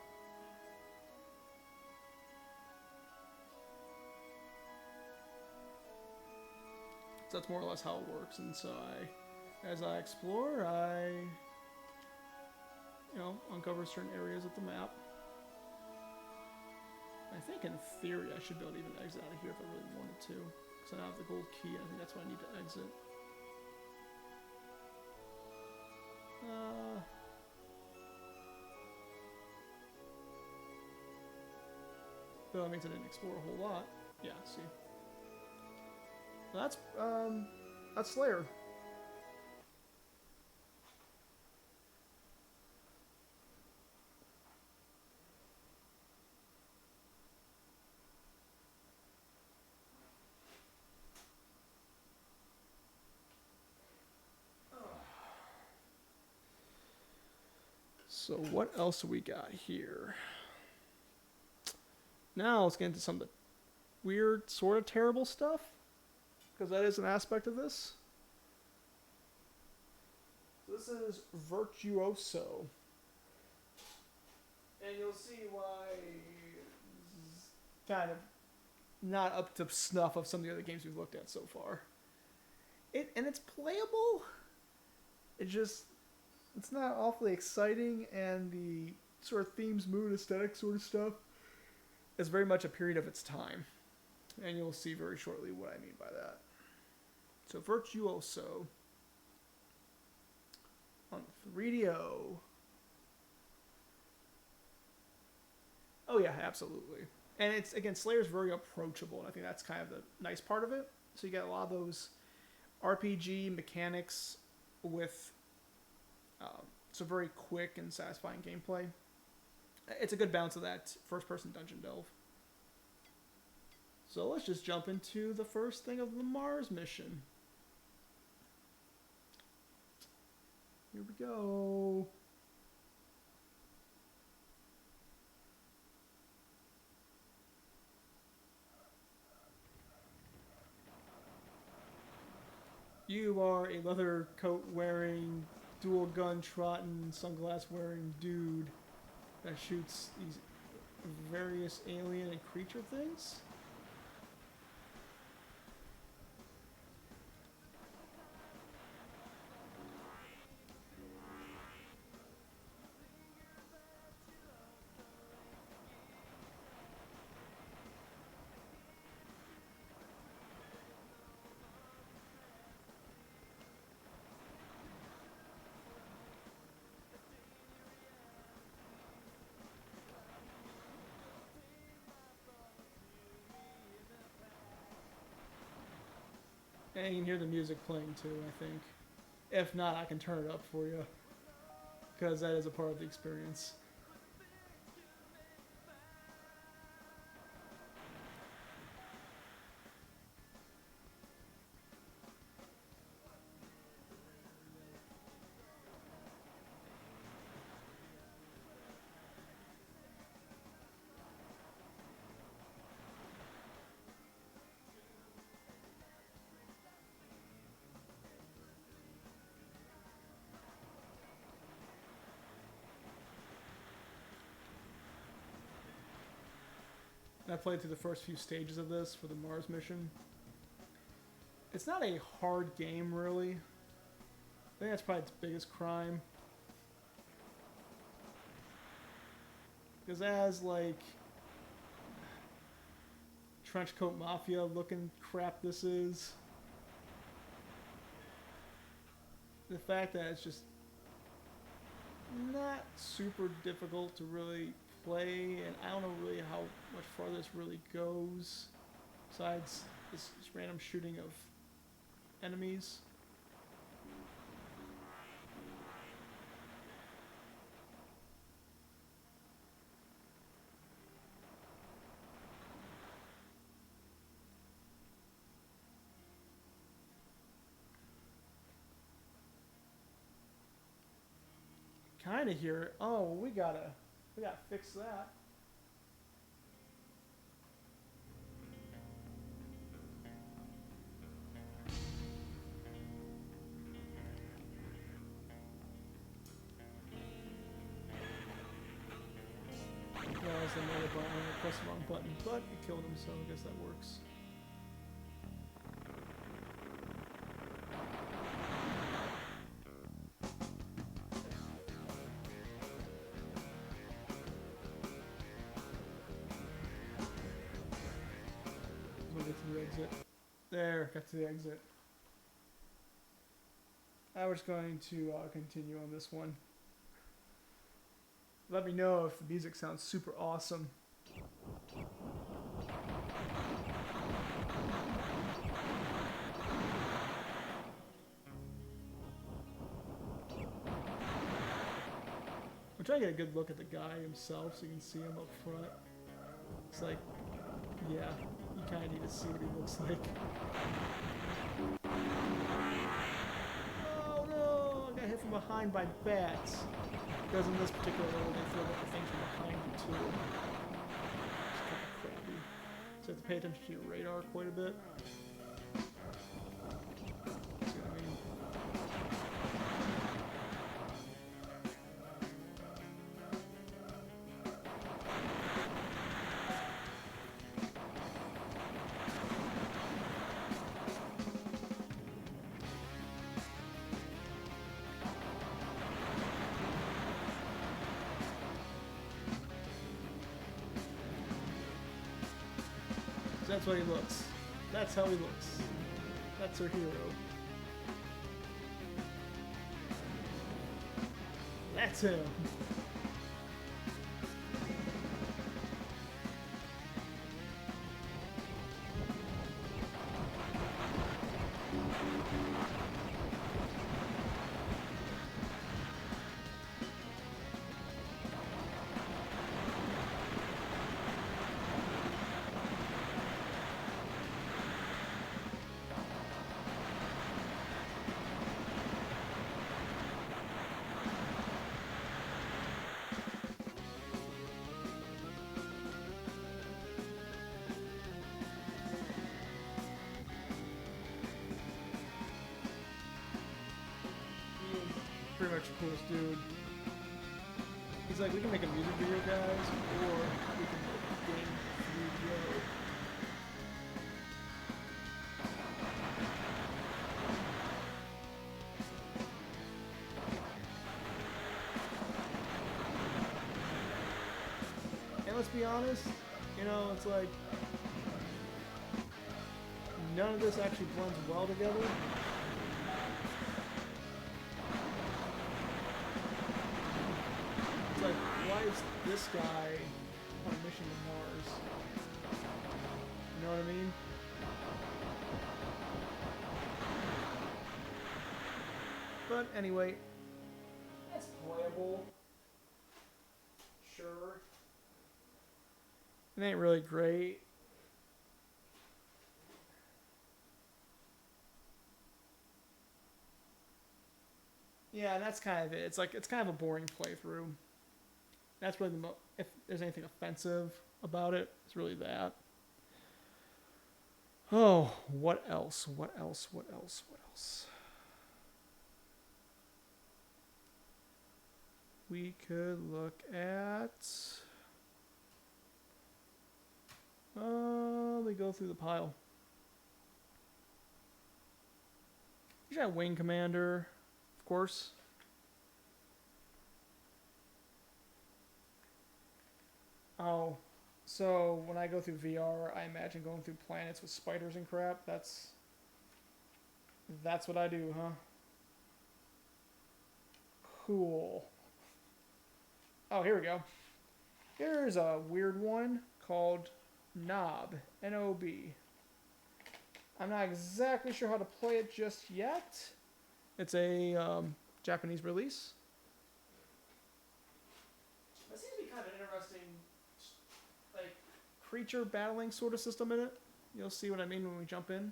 So that's more or less how it works. And so as I explore, I, uncover certain areas of the map. I think in theory I should be able to even exit out of here if I really wanted to. Because I now have the gold key, I think that's why I need to exit. Though that means I didn't explore a whole lot. Yeah, see. That's Slayer. So what else do we got here? Now let's get into some of the weird, sort of terrible stuff. Because that is an aspect of this. So this is Virtuoso. And you'll see why it's kind of not up to snuff of some of the other games we've looked at so far. It's playable. It's not awfully exciting, and the sort of themes, mood, aesthetic sort of stuff is very much a period of its time. And you'll see very shortly what I mean by that. So Virtuoso on 3DO. Oh yeah, absolutely. And it's, again, Slayer's very approachable, and I think that's kind of the nice part of it. So you get a lot of those RPG mechanics with some very quick and satisfying gameplay. It's a good balance of that first-person dungeon delve. So let's just jump into the first thing of the Mars mission. Here we go. You are a leather coat wearing, dual gun trotting, sunglass wearing dude that shoots these various alien and creature things. And you can hear the music playing too, I think. If not, I can turn it up for you. Because that is a part of the experience. I played through the first few stages of this for the Mars mission. It's not a hard game, really. I think that's probably its biggest crime. Because as, like, trenchcoat mafia looking crap this is, the fact that it's just not super difficult to really play, and I don't know really how much farther this really goes, besides this random shooting of enemies. Kind of hear, oh, we gotta We gotta fix that. That was another button. I pressed the wrong button, but it killed him, so I guess that works. We'll get to the exit. There, got to the exit. I was going to continue on this one. Let me know if the music sounds super awesome. I'm trying to get a good look at the guy himself so you can see him up front. It's like, yeah, you kind of need to see what he looks like. Oh no, I got hit from behind by bats. Because in this particular level, they throw the things from behind you too. It's kind of crappy. So you have to pay attention to your radar quite a bit. See what I mean? That's what he looks. That's how he looks. That's our hero. That's him. Pretty much the coolest dude. He's like, we can make a music video, guys, or we can make a game video. And let's be honest, you know, it's like none of this actually blends well together. Why is this guy on a mission to Mars? You know what I mean? But anyway, it's playable. Sure. It ain't really great. Yeah, and that's kind of it. It's like, it's kind of a boring playthrough. That's really the if there's anything offensive about it, it's really that. Oh, what else? What else? What else? What else? We could look at. Let me go through the pile. You got Wing Commander, of course. Oh, so when I go through VR, I imagine going through planets with spiders and crap. That's what I do, huh? Cool. Oh, here we go. Here's a weird one called Knob, N-O-B. I'm not exactly sure how to play it just yet. It's a Japanese release. That seems to be kind of an interesting, like, creature battling sort of system in it. You'll see what I mean when we jump in.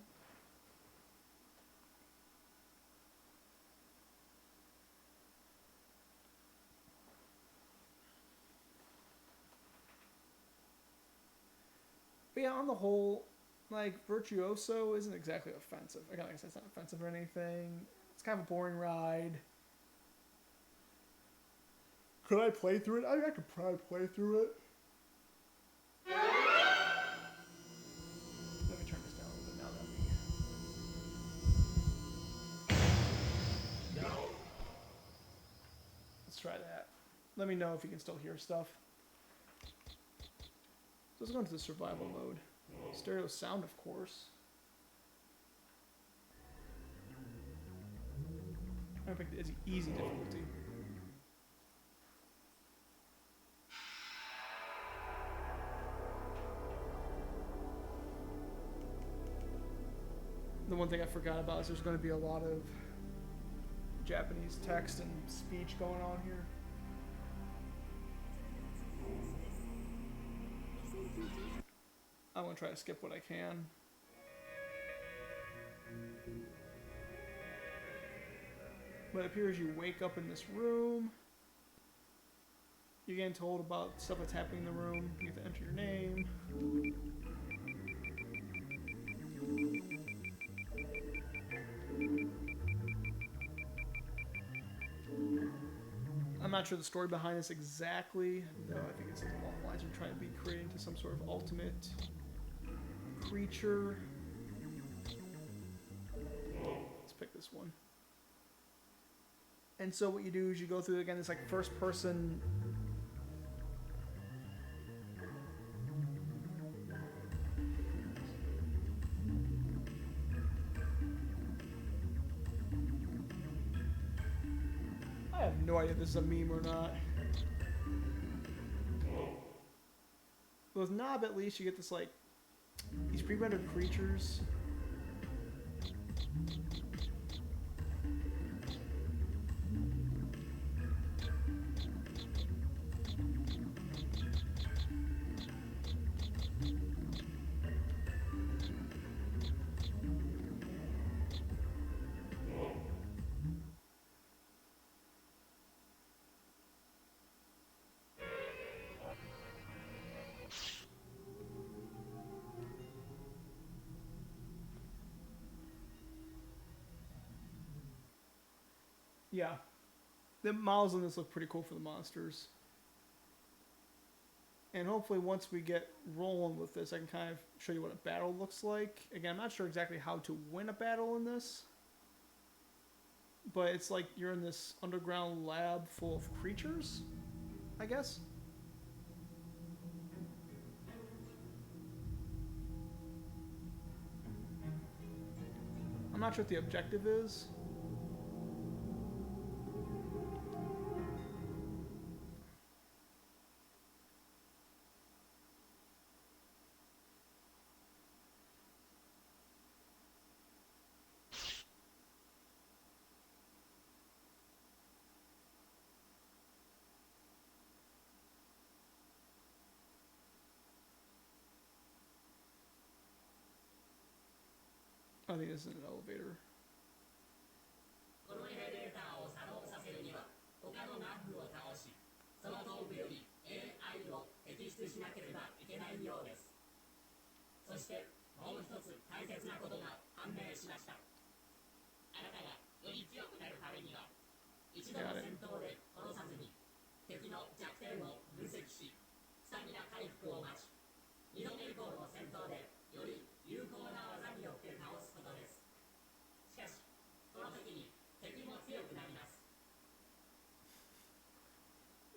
But yeah, on the whole, like Virtuoso isn't exactly offensive. Again, like I said, it's not offensive or anything. It's kind of a boring ride. Could I play through it? I mean, I could probably play through it. Let me turn this down a little bit now that we. Let's try that. Let me know if you can still hear stuff. So let's go into the survival mode. Stereo sound, of course. I'm gonna pick the easy difficulty. The one thing I forgot about is there's going to be a lot of Japanese text and speech going on here. I'm going to try to skip what I can. But it appears you wake up in this room. You're getting told about stuff that's happening in the room. You have to enter your name. I'm not sure the story behind this exactly, though I think it's along the lines of trying to be created into some sort of ultimate creature. Let's pick this one. And so what you do is you go through, again, this like first person I have no idea if this is a meme or not. With Knob, at least you get this like these pre-rendered creatures. Yeah. The models in this look pretty cool for the monsters. And hopefully once we get rolling with this, I can kind of show you what a battle looks like. Again, I'm not sure exactly how to win a battle in this. But it's like you're in this underground lab full of creatures, I guess. I'm not sure what the objective is. I think this is an elevator. Got it.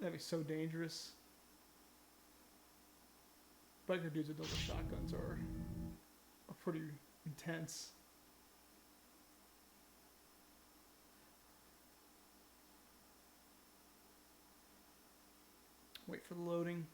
That'd be so dangerous. But the dudes with double shotguns are pretty intense. Wait for the loading.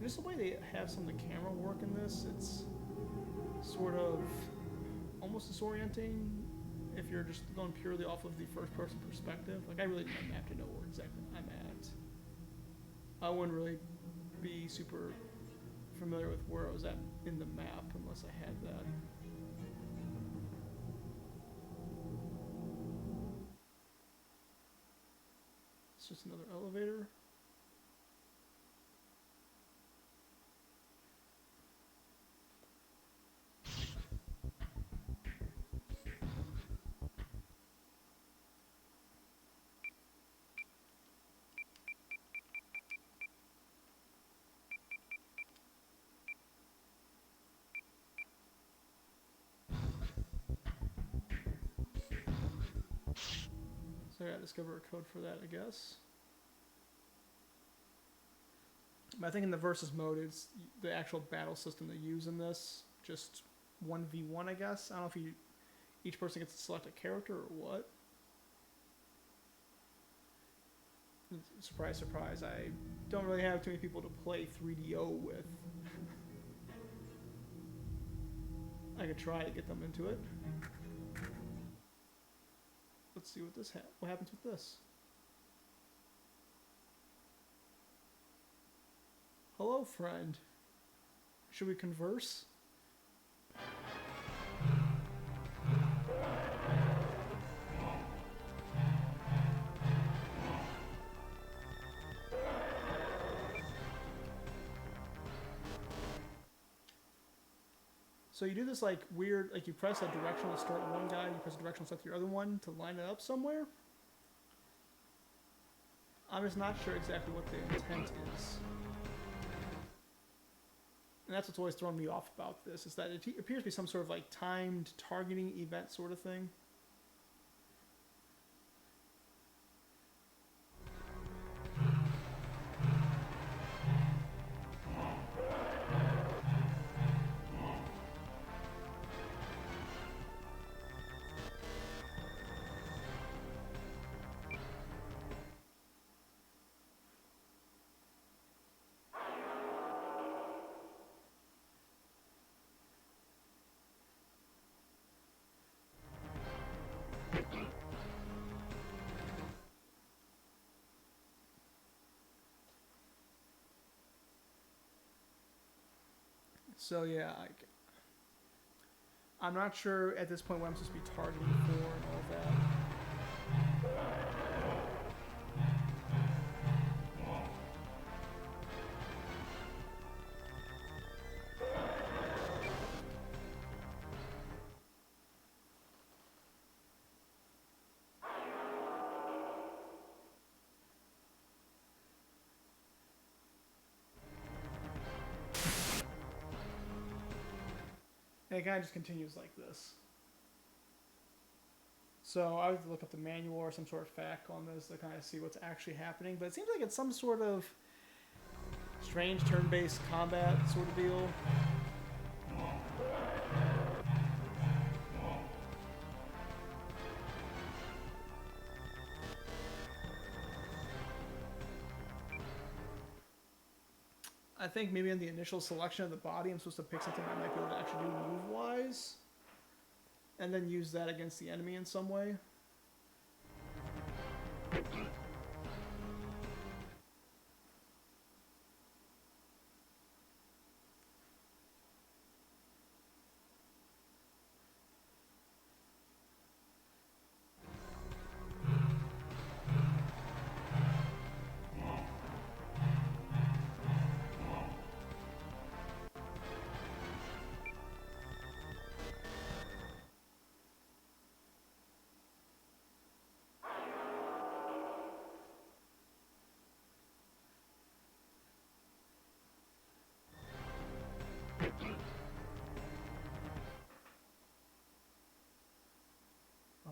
Just the way they have some of the camera work in this, it's sort of almost disorienting if you're just going purely off of the first person perspective. Like I really need a map to know where exactly I'm at. I wouldn't really be super familiar with where I was at in the map unless I had that. It's just another elevator. So I gotta discover a code for that, I guess. But I think in the versus mode, it's the actual battle system they use in this. Just 1v1, I guess. I don't know if each person gets to select a character or what. Surprise, surprise. I don't really have too many people to play 3DO with. I could try to get them into it. Let's see what happens with this. Hello, friend. Should we converse? So you do this like weird, like you press a directional to start one guy, you press a directional to start the other one to line it up somewhere. I'm just not sure exactly what the intent is. And that's what's always thrown me off about this, is that it appears to be some sort of like timed targeting event sort of thing. So yeah, I'm not sure at this point what I'm supposed to be targeting for and all that. And it kind of just continues like this. So I would look up the manual or some sort of fact on this to kind of see what's actually happening. But it seems like it's some sort of strange turn-based combat sort of deal. I think maybe in the initial selection of the body, I'm supposed to pick something I might be able to actually do move-wise, and then use that against the enemy in some way.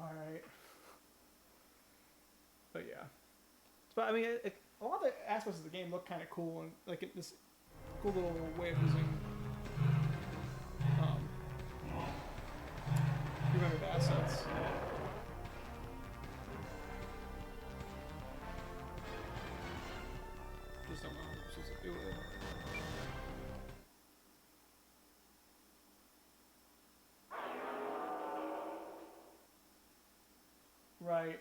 Alright. But yeah. But I mean, a lot of the aspects of the game look kind of cool, and like this cool little way of using remembered assets. Just don't know how I'm supposed to do it. Right.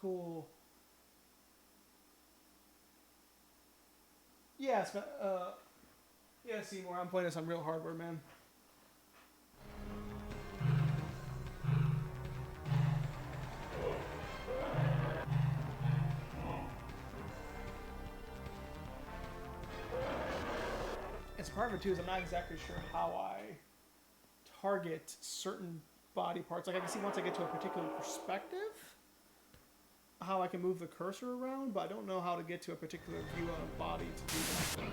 cool. Yeah, yeah, Seymour. I'm playing this on real hardware, man. It's part of it too. Is I'm not exactly sure how I target certain body parts. Like I can see once I get to a particular perspective, how I can move the cursor around, but I don't know how to get to a particular view on a body to do that.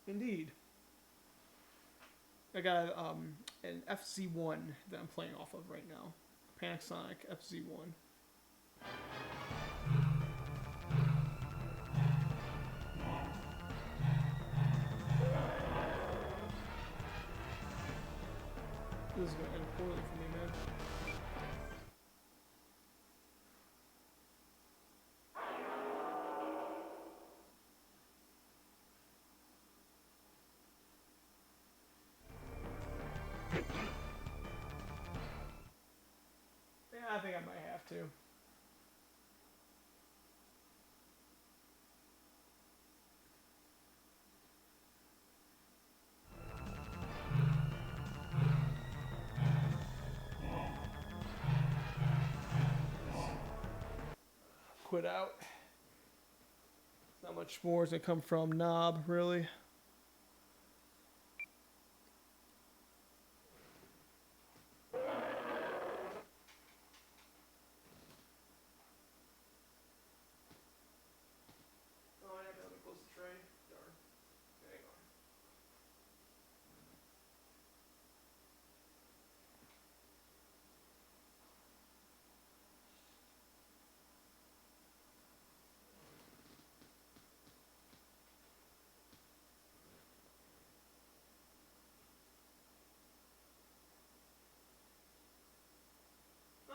Indeed. I got an FZ1 that I'm playing off of right now. Panasonic FZ1. This is going to end poorly for me, man. Yeah, I think I might have to. Quit out. Not much more is going to come from Knob, really.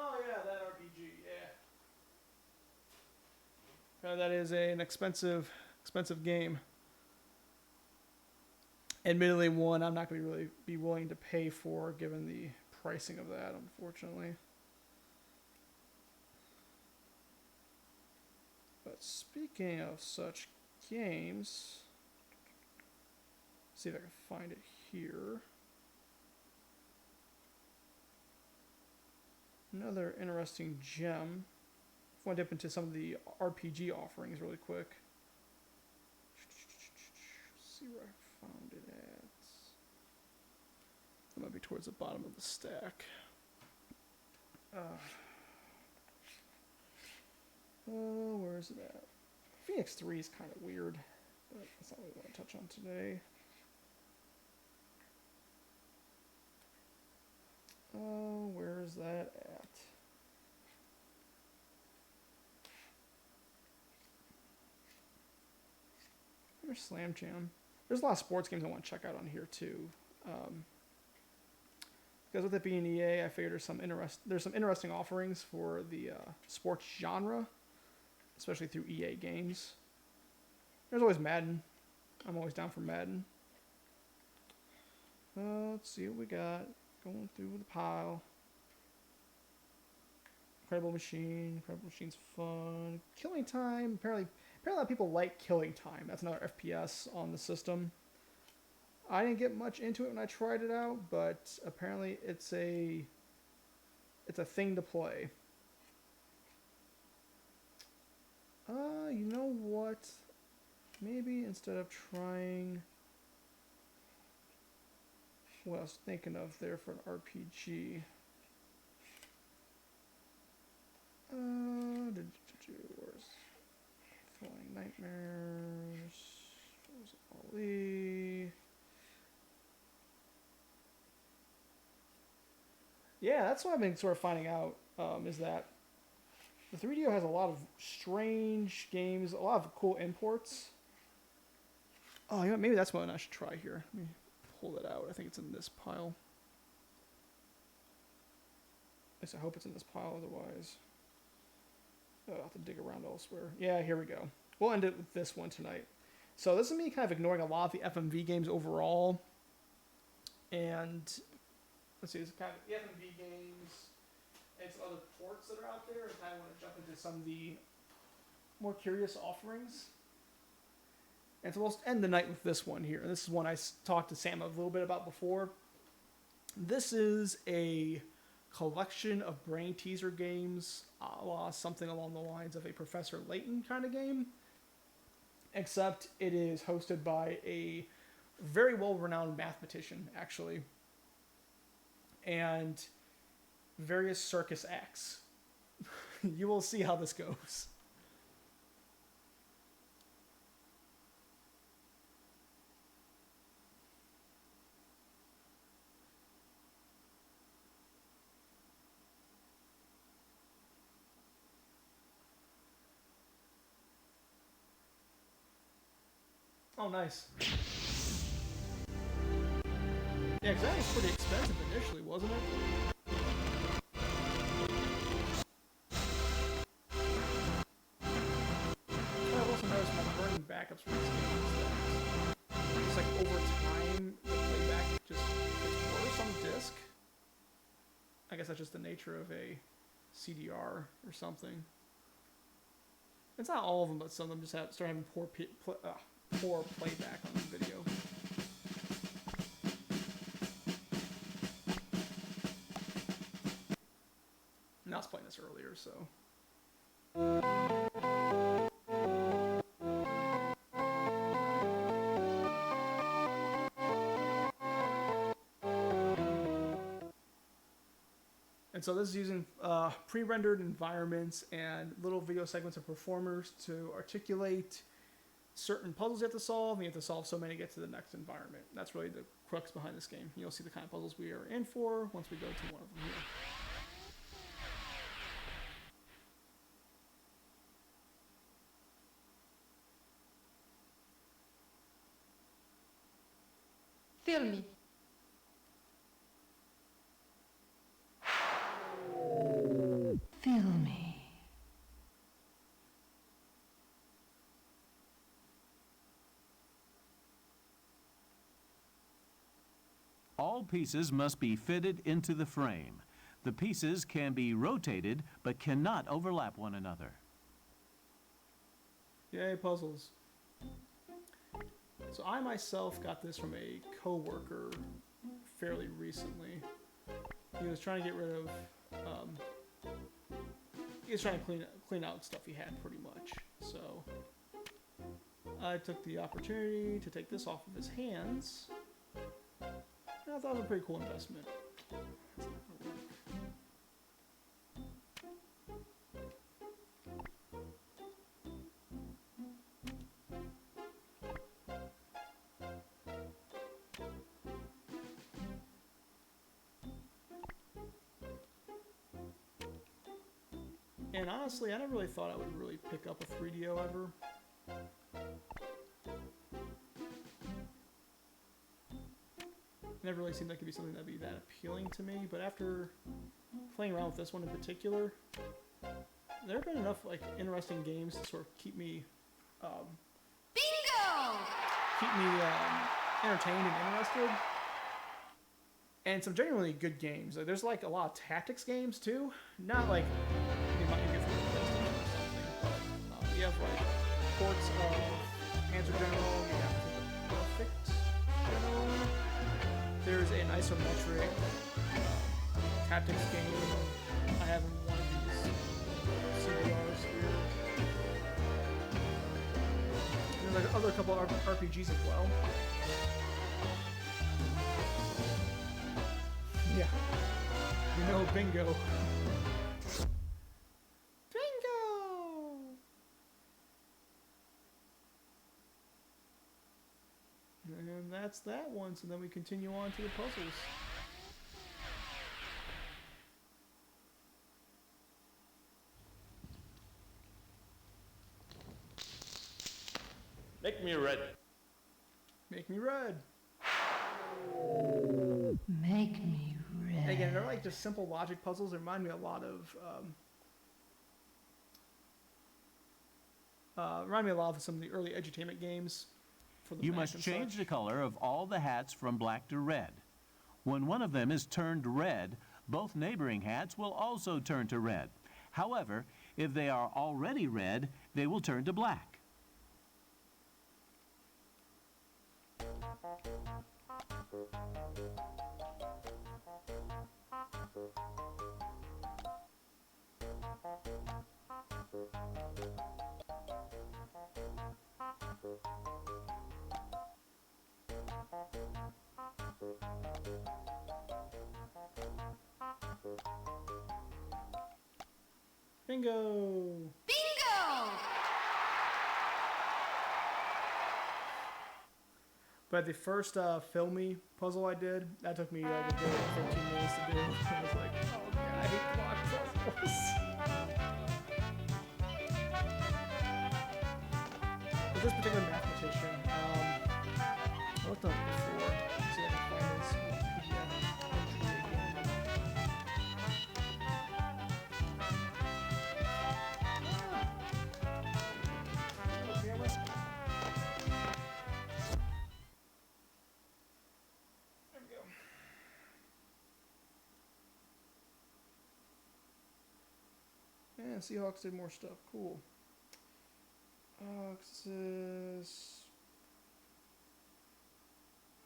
Oh yeah, that RPG, yeah. That is an expensive game. Admittedly, one I'm not going to really be willing to pay for, given the pricing of that, unfortunately. But speaking of such games, see if I can find it here. Another interesting gem. If I want to dip into some of the RPG offerings really quick. See where I found it at. That might be towards the bottom of the stack. Where is it at? Phoenix 3 is kind of weird, but that's not what we want to touch on today. Oh, where is that at? There's Slam Jam. There's a lot of sports games I want to check out on here too. Because with it being EA, I figured there's some interesting offerings for the sports genre, especially through EA games. There's always Madden. I'm always down for Madden. Let's see what we got. Going through the pile. Incredible Machine's fun. Killing Time. Apparently a lot of people like Killing Time. That's another FPS on the system. I didn't get much into it when I tried it out, but apparently it's a thing to play. You know what? Maybe instead of trying what I was thinking of there for an RPG. Where's Flying Nightmares? Where's Ollie? Yeah, that's what I've been sort of finding out, is that the 3DO has a lot of strange games, a lot of cool imports. Oh, you know, maybe that's one I should try here. Let me pull it out. I think it's in this pile. At least I hope it's in this pile, otherwise I'll have to dig around elsewhere. Yeah, here we go. We'll end it with this one tonight. So this is me kind of ignoring a lot of the FMV games overall. And let's see, it's kind of FMV games and some other ports that are out there. And I want to jump into some of the more curious offerings. And so we'll end the night with this one here. This is one I talked to Sam a little bit about before. This is a collection of brain teaser games, something along the lines of a Professor Layton kind of game, except it is hosted by a very well-renowned mathematician, actually, and various circus acts. You will see how this goes. Oh, nice. Yeah, because that was pretty expensive initially, wasn't it? I also noticed my burning backups for these games that it's like over time the playback just gets worse on disk. I guess that's just the nature of a CDR or something. It's not all of them, but some of them just start having poor playback on the video. And I was playing this earlier, so. And so this is using pre-rendered environments and little video segments of performers to articulate certain puzzles you have to solve, and you have to solve so many to get to the next environment. That's really the crux behind this game. You'll see the kind of puzzles we are in for once we go to one of them here. Fill me. Fill me. All pieces must be fitted into the frame. The pieces can be rotated but cannot overlap one another. Yay, puzzles. So I myself got this from a coworker fairly recently. He was trying to get rid of, he was trying to clean out stuff he had pretty much. So I took the opportunity to take this off of his hands. And I thought it was a pretty cool investment. And honestly, I never really thought I would really pick up a 3DO ever. Never really seemed like it'd be something that'd be that appealing to me, but after playing around with this one in particular, there have been enough like interesting games to sort of keep me Bingo! Entertained and interested. And some genuinely good games. Like, there's like a lot of tactics games too. Not like you might get from PlayStation or something, but you have like ports of Panzer General, you have Perfect General. There's an isometric tactics game I have in one of these CDRs here. And there's like other couple of RPGs as well. Yeah. You know, bingo. Bingo! And that's that one, so then we continue on to the puzzles. Make me red. Make me red. Make me red. And again, they're like just simple logic puzzles. They remind me a lot of some of the early edutainment games for the You Mac must and change such. the color of all the hats from black to red. When one of them is turned red, both neighboring hats will also turn to red. However, if they are already red, they will turn to black. Bingo! Bingo! But the first filmy puzzle I did, that took me like a day and 15 minutes to do. I was like, oh god, I hate block puzzles. With this particular mathematician, I looked up before. See if I can find this PDF entry again. Oh, damn it. There we go. Yeah, Seahawks did more stuff. Cool.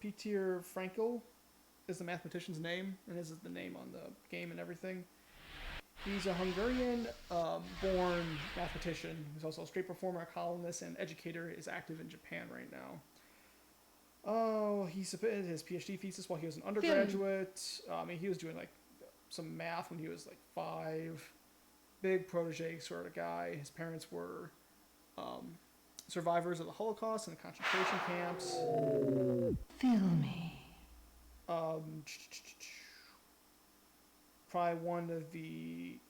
Peter Frankel is the mathematician's name, and this is the name on the game and everything. He's a Hungarian born mathematician. He's also a street performer, a columnist, and educator. Is active in Japan right now. Oh, he submitted his PhD thesis while he was an undergraduate. I mean, he was doing like some math when he was like 5. Big protege sort of guy. His parents were survivors of the Holocaust and concentration camps. Fill me. Probably one of the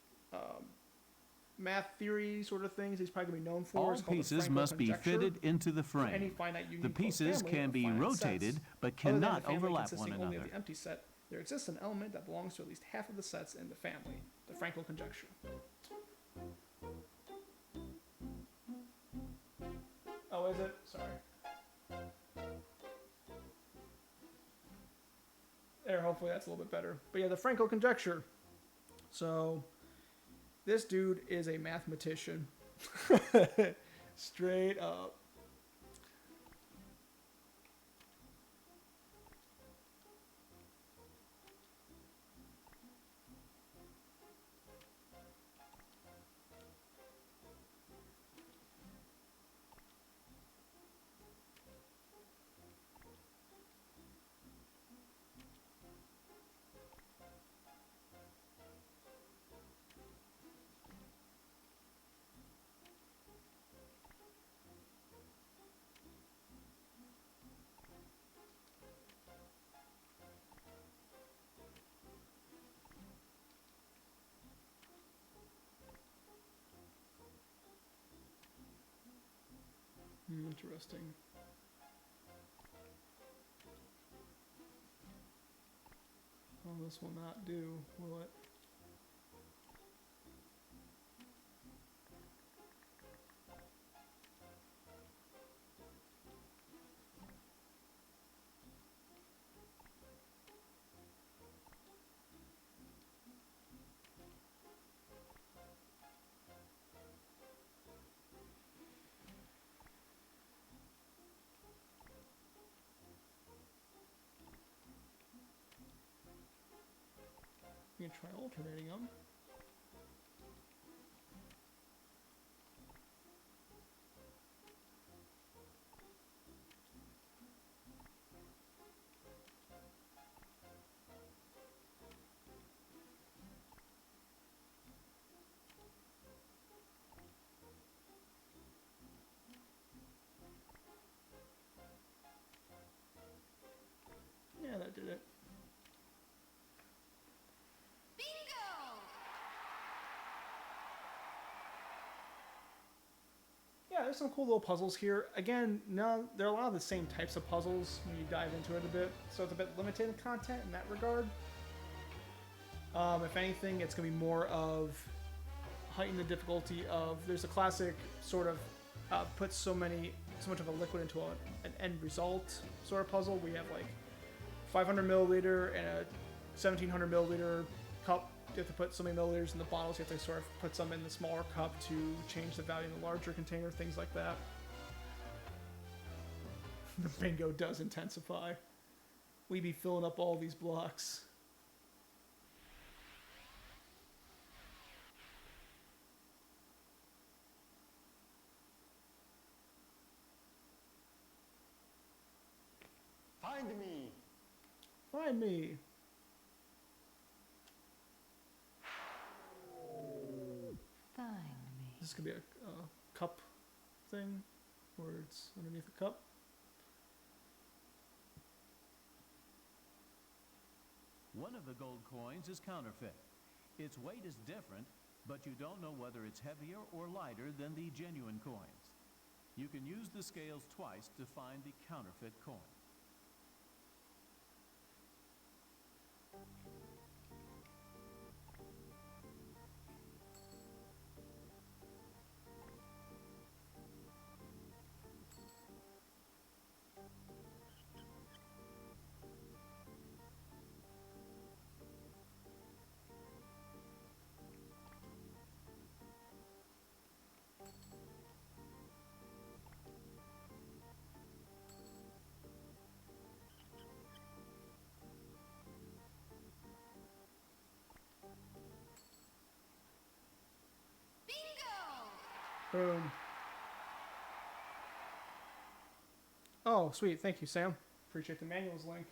math theory sort of things he's probably going to be known for. All is called the pieces Frankel must be conjecture. fitted into the For any frame. finite union The closed pieces family can of be finite rotated, sets. but Other than cannot the family overlap consisting one only of another. the empty set, there exists an element that belongs to at least half of the sets in the family. The Frankel conjecture. Oh, is it? Sorry. There, hopefully that's a little bit better. But yeah, the Frankel conjecture. So, this dude is a mathematician. Straight up. Interesting. Well, this will not do, will it? You can try alternating them. Yeah, that did it. Yeah, there's some cool little puzzles here. Again, no, there are a lot of the same types of puzzles when you dive into it a bit, so it's a bit limited in content in that regard. If anything, it's going to be more of heighten the difficulty of. There's a classic sort of put so much of a liquid into an end result sort of puzzle. We have like 500 milliliter and a 1700 milliliter cup. You have to put so many milliliters in the bottles. You have to sort of put some in the smaller cup to change the value in the larger container, things like that. The bingo does intensify. We be filling up all these blocks. Find me. Find me. Find me. This could be a cup thing, where it's underneath a cup. One of the gold coins is counterfeit. Its weight is different, but you don't know whether it's heavier or lighter than the genuine coins. You can use the scales twice to find the counterfeit coin. Boom. Oh, sweet. Thank you, Sam. Appreciate the manuals link.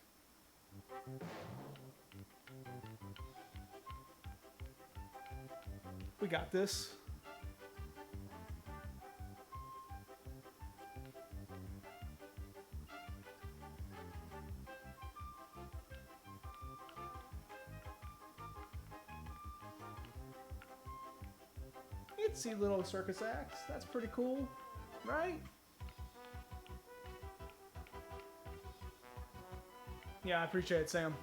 We got this. Itsy little circus acts. That's pretty cool, right? Yeah, I appreciate it, Sam.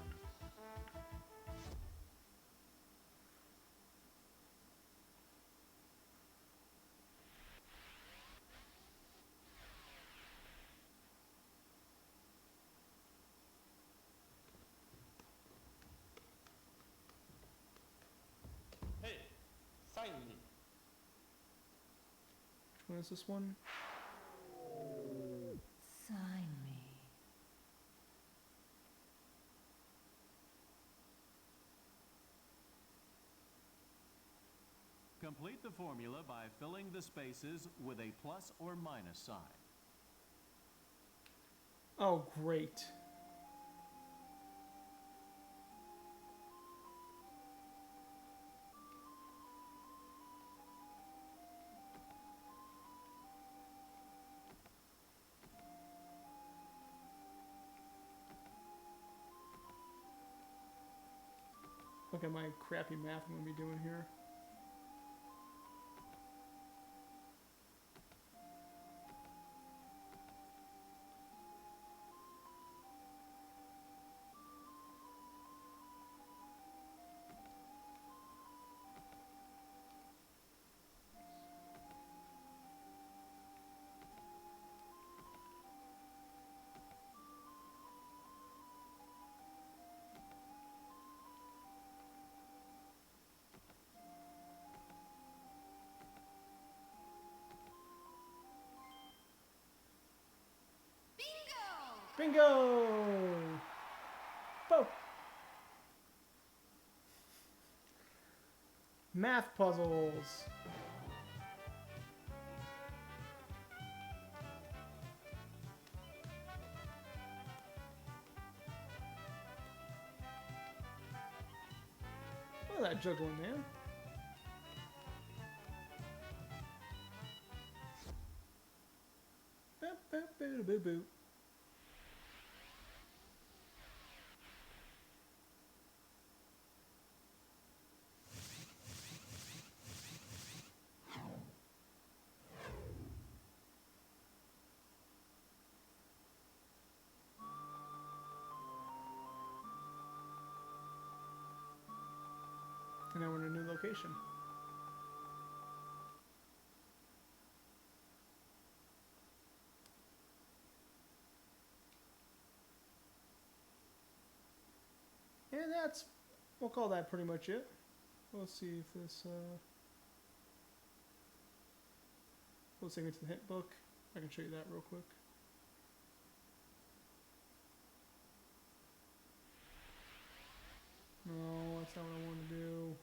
Hey, sign me. Which one is this one? Sign me. Complete the formula by filling the spaces with a plus or minus sign. Oh, great. Look at my crappy math I'm going to be doing here. Bingo! Bo! Math puzzles. Look at that juggling, man. Boop, boop, boop, boop, boop. And now we're in a new location. think we'll call that pretty much it. Let's see if this, let's take it to the hint book. I can show you that real quick. No, that's not what I want to do.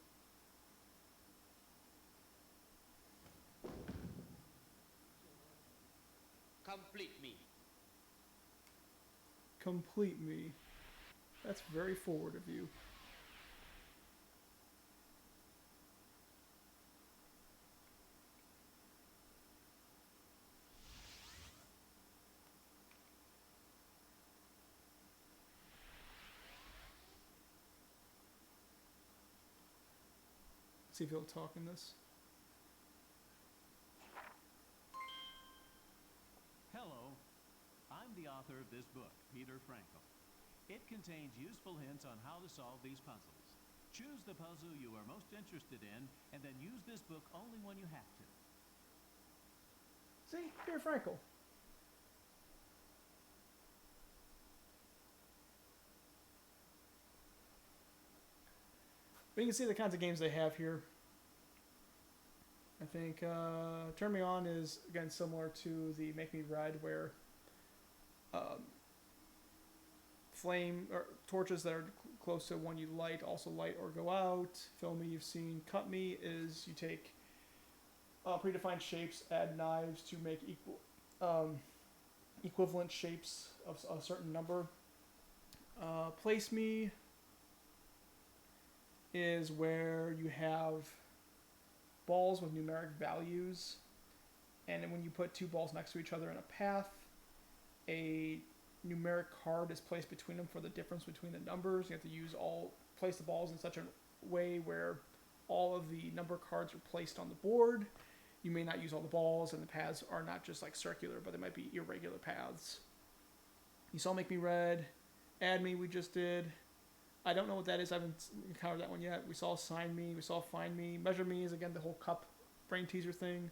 Complete me. Complete me. That's very forward of you. See if he'll talk in this. Hello, I'm the author of this book, Peter Frankel. It contains useful hints on how to solve these puzzles. Choose the puzzle you are most interested in, and then use this book only when you have to. See, Peter Frankel. But you can see the kinds of games they have here. I think Turn Me On is, again, similar to the Make Me Red, where flame or torches that are close to one you light also light or go out. Film Me, you've seen. Cut Me is you take predefined shapes, add knives to make equivalent shapes of a certain number. Place Me is where you have balls with numeric values, and then when you put two balls next to each other in a path, a numeric card is placed between them for the difference between the numbers. You have to place the balls in such a way where all of the number cards are placed on the board. You may not use all the balls, and the paths are not just like circular, but they might be irregular paths. You saw Make Me Red. Add Me we just did. I don't know what that is. I haven't encountered that one yet. We saw Sign Me. We saw Find Me. Measure Me is, again, the whole cup brain teaser thing.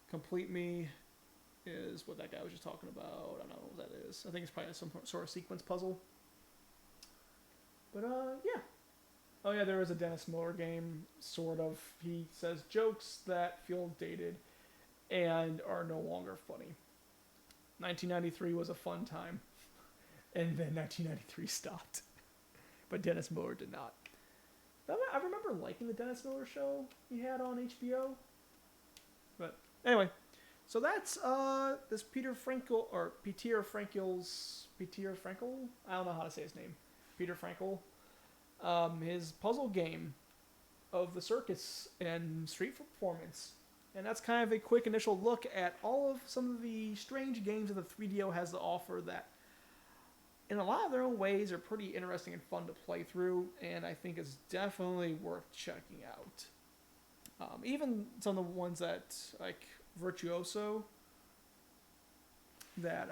Complete Me is what that guy was just talking about. I don't know what that is. I think it's probably some sort of sequence puzzle. But, yeah. Oh, yeah, there is a Dennis Miller game, sort of. He says jokes that feel dated and are no longer funny. 1993 was a fun time. And then 1993 stopped. But Dennis Miller did not. I remember liking the Dennis Miller show he had on HBO. But anyway, so that's this Peter Frankel. I don't know how to say his name. Peter Frankel. His puzzle game of the circus and street performance. And that's kind of a quick initial look at all of some of the strange games that the 3DO has to offer that in a lot of their own ways are pretty interesting and fun to play through, and I think it's definitely worth checking out. Even some of the ones that, like Virtuoso, that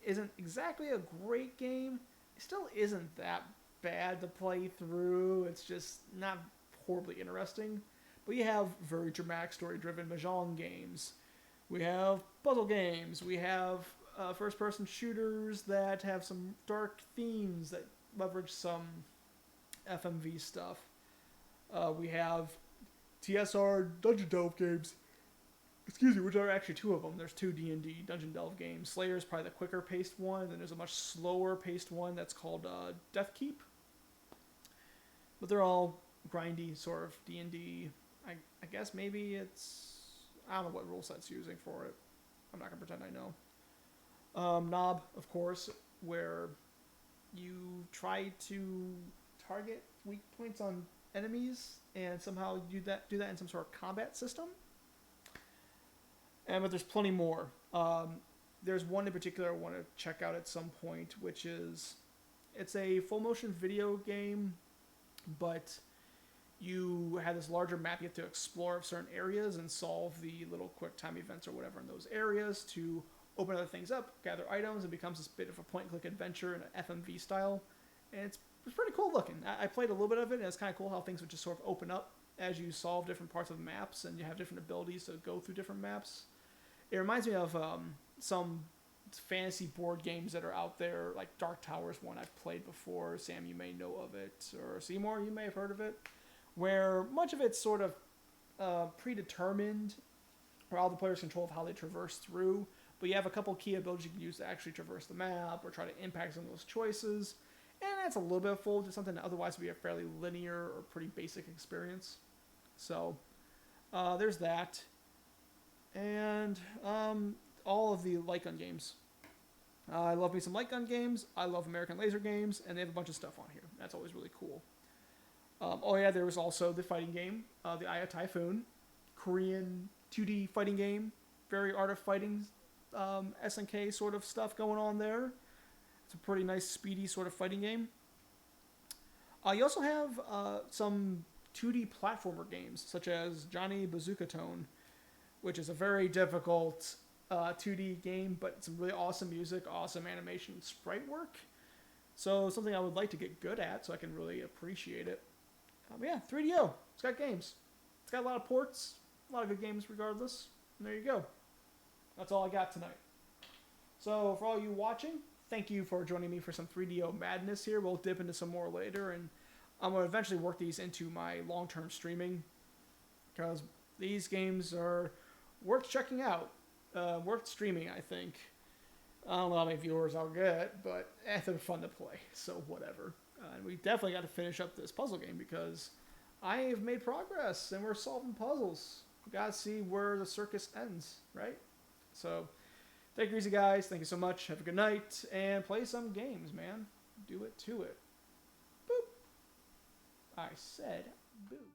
isn't exactly a great game, it still isn't that bad to play through. It's just not horribly interesting. But you have very dramatic, story-driven Mahjong games. We have puzzle games. We have first-person shooters that have some dark themes that leverage some FMV stuff. We have TSR Dungeon Delve games. Excuse me, which are actually two of them. There's two D&D Dungeon Delve games. Slayer is probably the quicker-paced one, and then there's a much slower-paced one that's called Death Keep. But they're all grindy, sort of D&D. I guess maybe it's... I don't know what rule set's using for it. I'm not going to pretend I know. Knob, of course, where you try to target weak points on enemies and somehow do that in some sort of combat system. But there's plenty more. There's one in particular I want to check out at some point, which is it's a full motion video game, but you have this larger map you have to explore of certain areas and solve the little quick time events or whatever in those areas to open other things up, gather items. It becomes this bit of a point-and-click adventure in an FMV style. And it's pretty cool looking. I played a little bit of it, and it's kind of cool how things would just sort of open up as you solve different parts of the maps, and you have different abilities to go through different maps. It reminds me of some fantasy board games that are out there, like Dark Tower's one I've played before. Sam, you may know of it, or Seymour, you may have heard of it, where much of it's sort of predetermined, where all the players control of how they traverse through, but you have a couple key abilities you can use to actually traverse the map or try to impact some of those choices, and that's a little bit of fold to something that otherwise would be a fairly linear or pretty basic experience. So there's that, and all of the light gun games. I love me some light gun games. I love American laser games, and they have a bunch of stuff on here. That's always really cool. Oh yeah, there was also the fighting game, the Aya Typhoon, Korean 2D fighting game, very Art of Fighting SNK sort of stuff going on there. It's a pretty nice, speedy sort of fighting game. You also have some 2D platformer games, such as Johnny Bazooka Tone, which is a very difficult 2D game, but some really awesome music, awesome animation, and sprite work. So something I would like to get good at so I can really appreciate it. Yeah, 3DO. It's got games. It's got a lot of ports, a lot of good games regardless. And there you go. That's all I got tonight. So for all you watching, thank you for joining me for some 3DO madness here. We'll dip into some more later, and I'm going to eventually work these into my long-term streaming, because these games are worth checking out, worth streaming, I think. I don't know how many viewers I'll get, but they're fun to play, so whatever. And we definitely got to finish up this puzzle game, because I have made progress, and we're solving puzzles. We got to see where the circus ends, right? So, take it easy, guys. Thank you so much. Have a good night, and play some games, man. Do it to it. Boop. I said boop.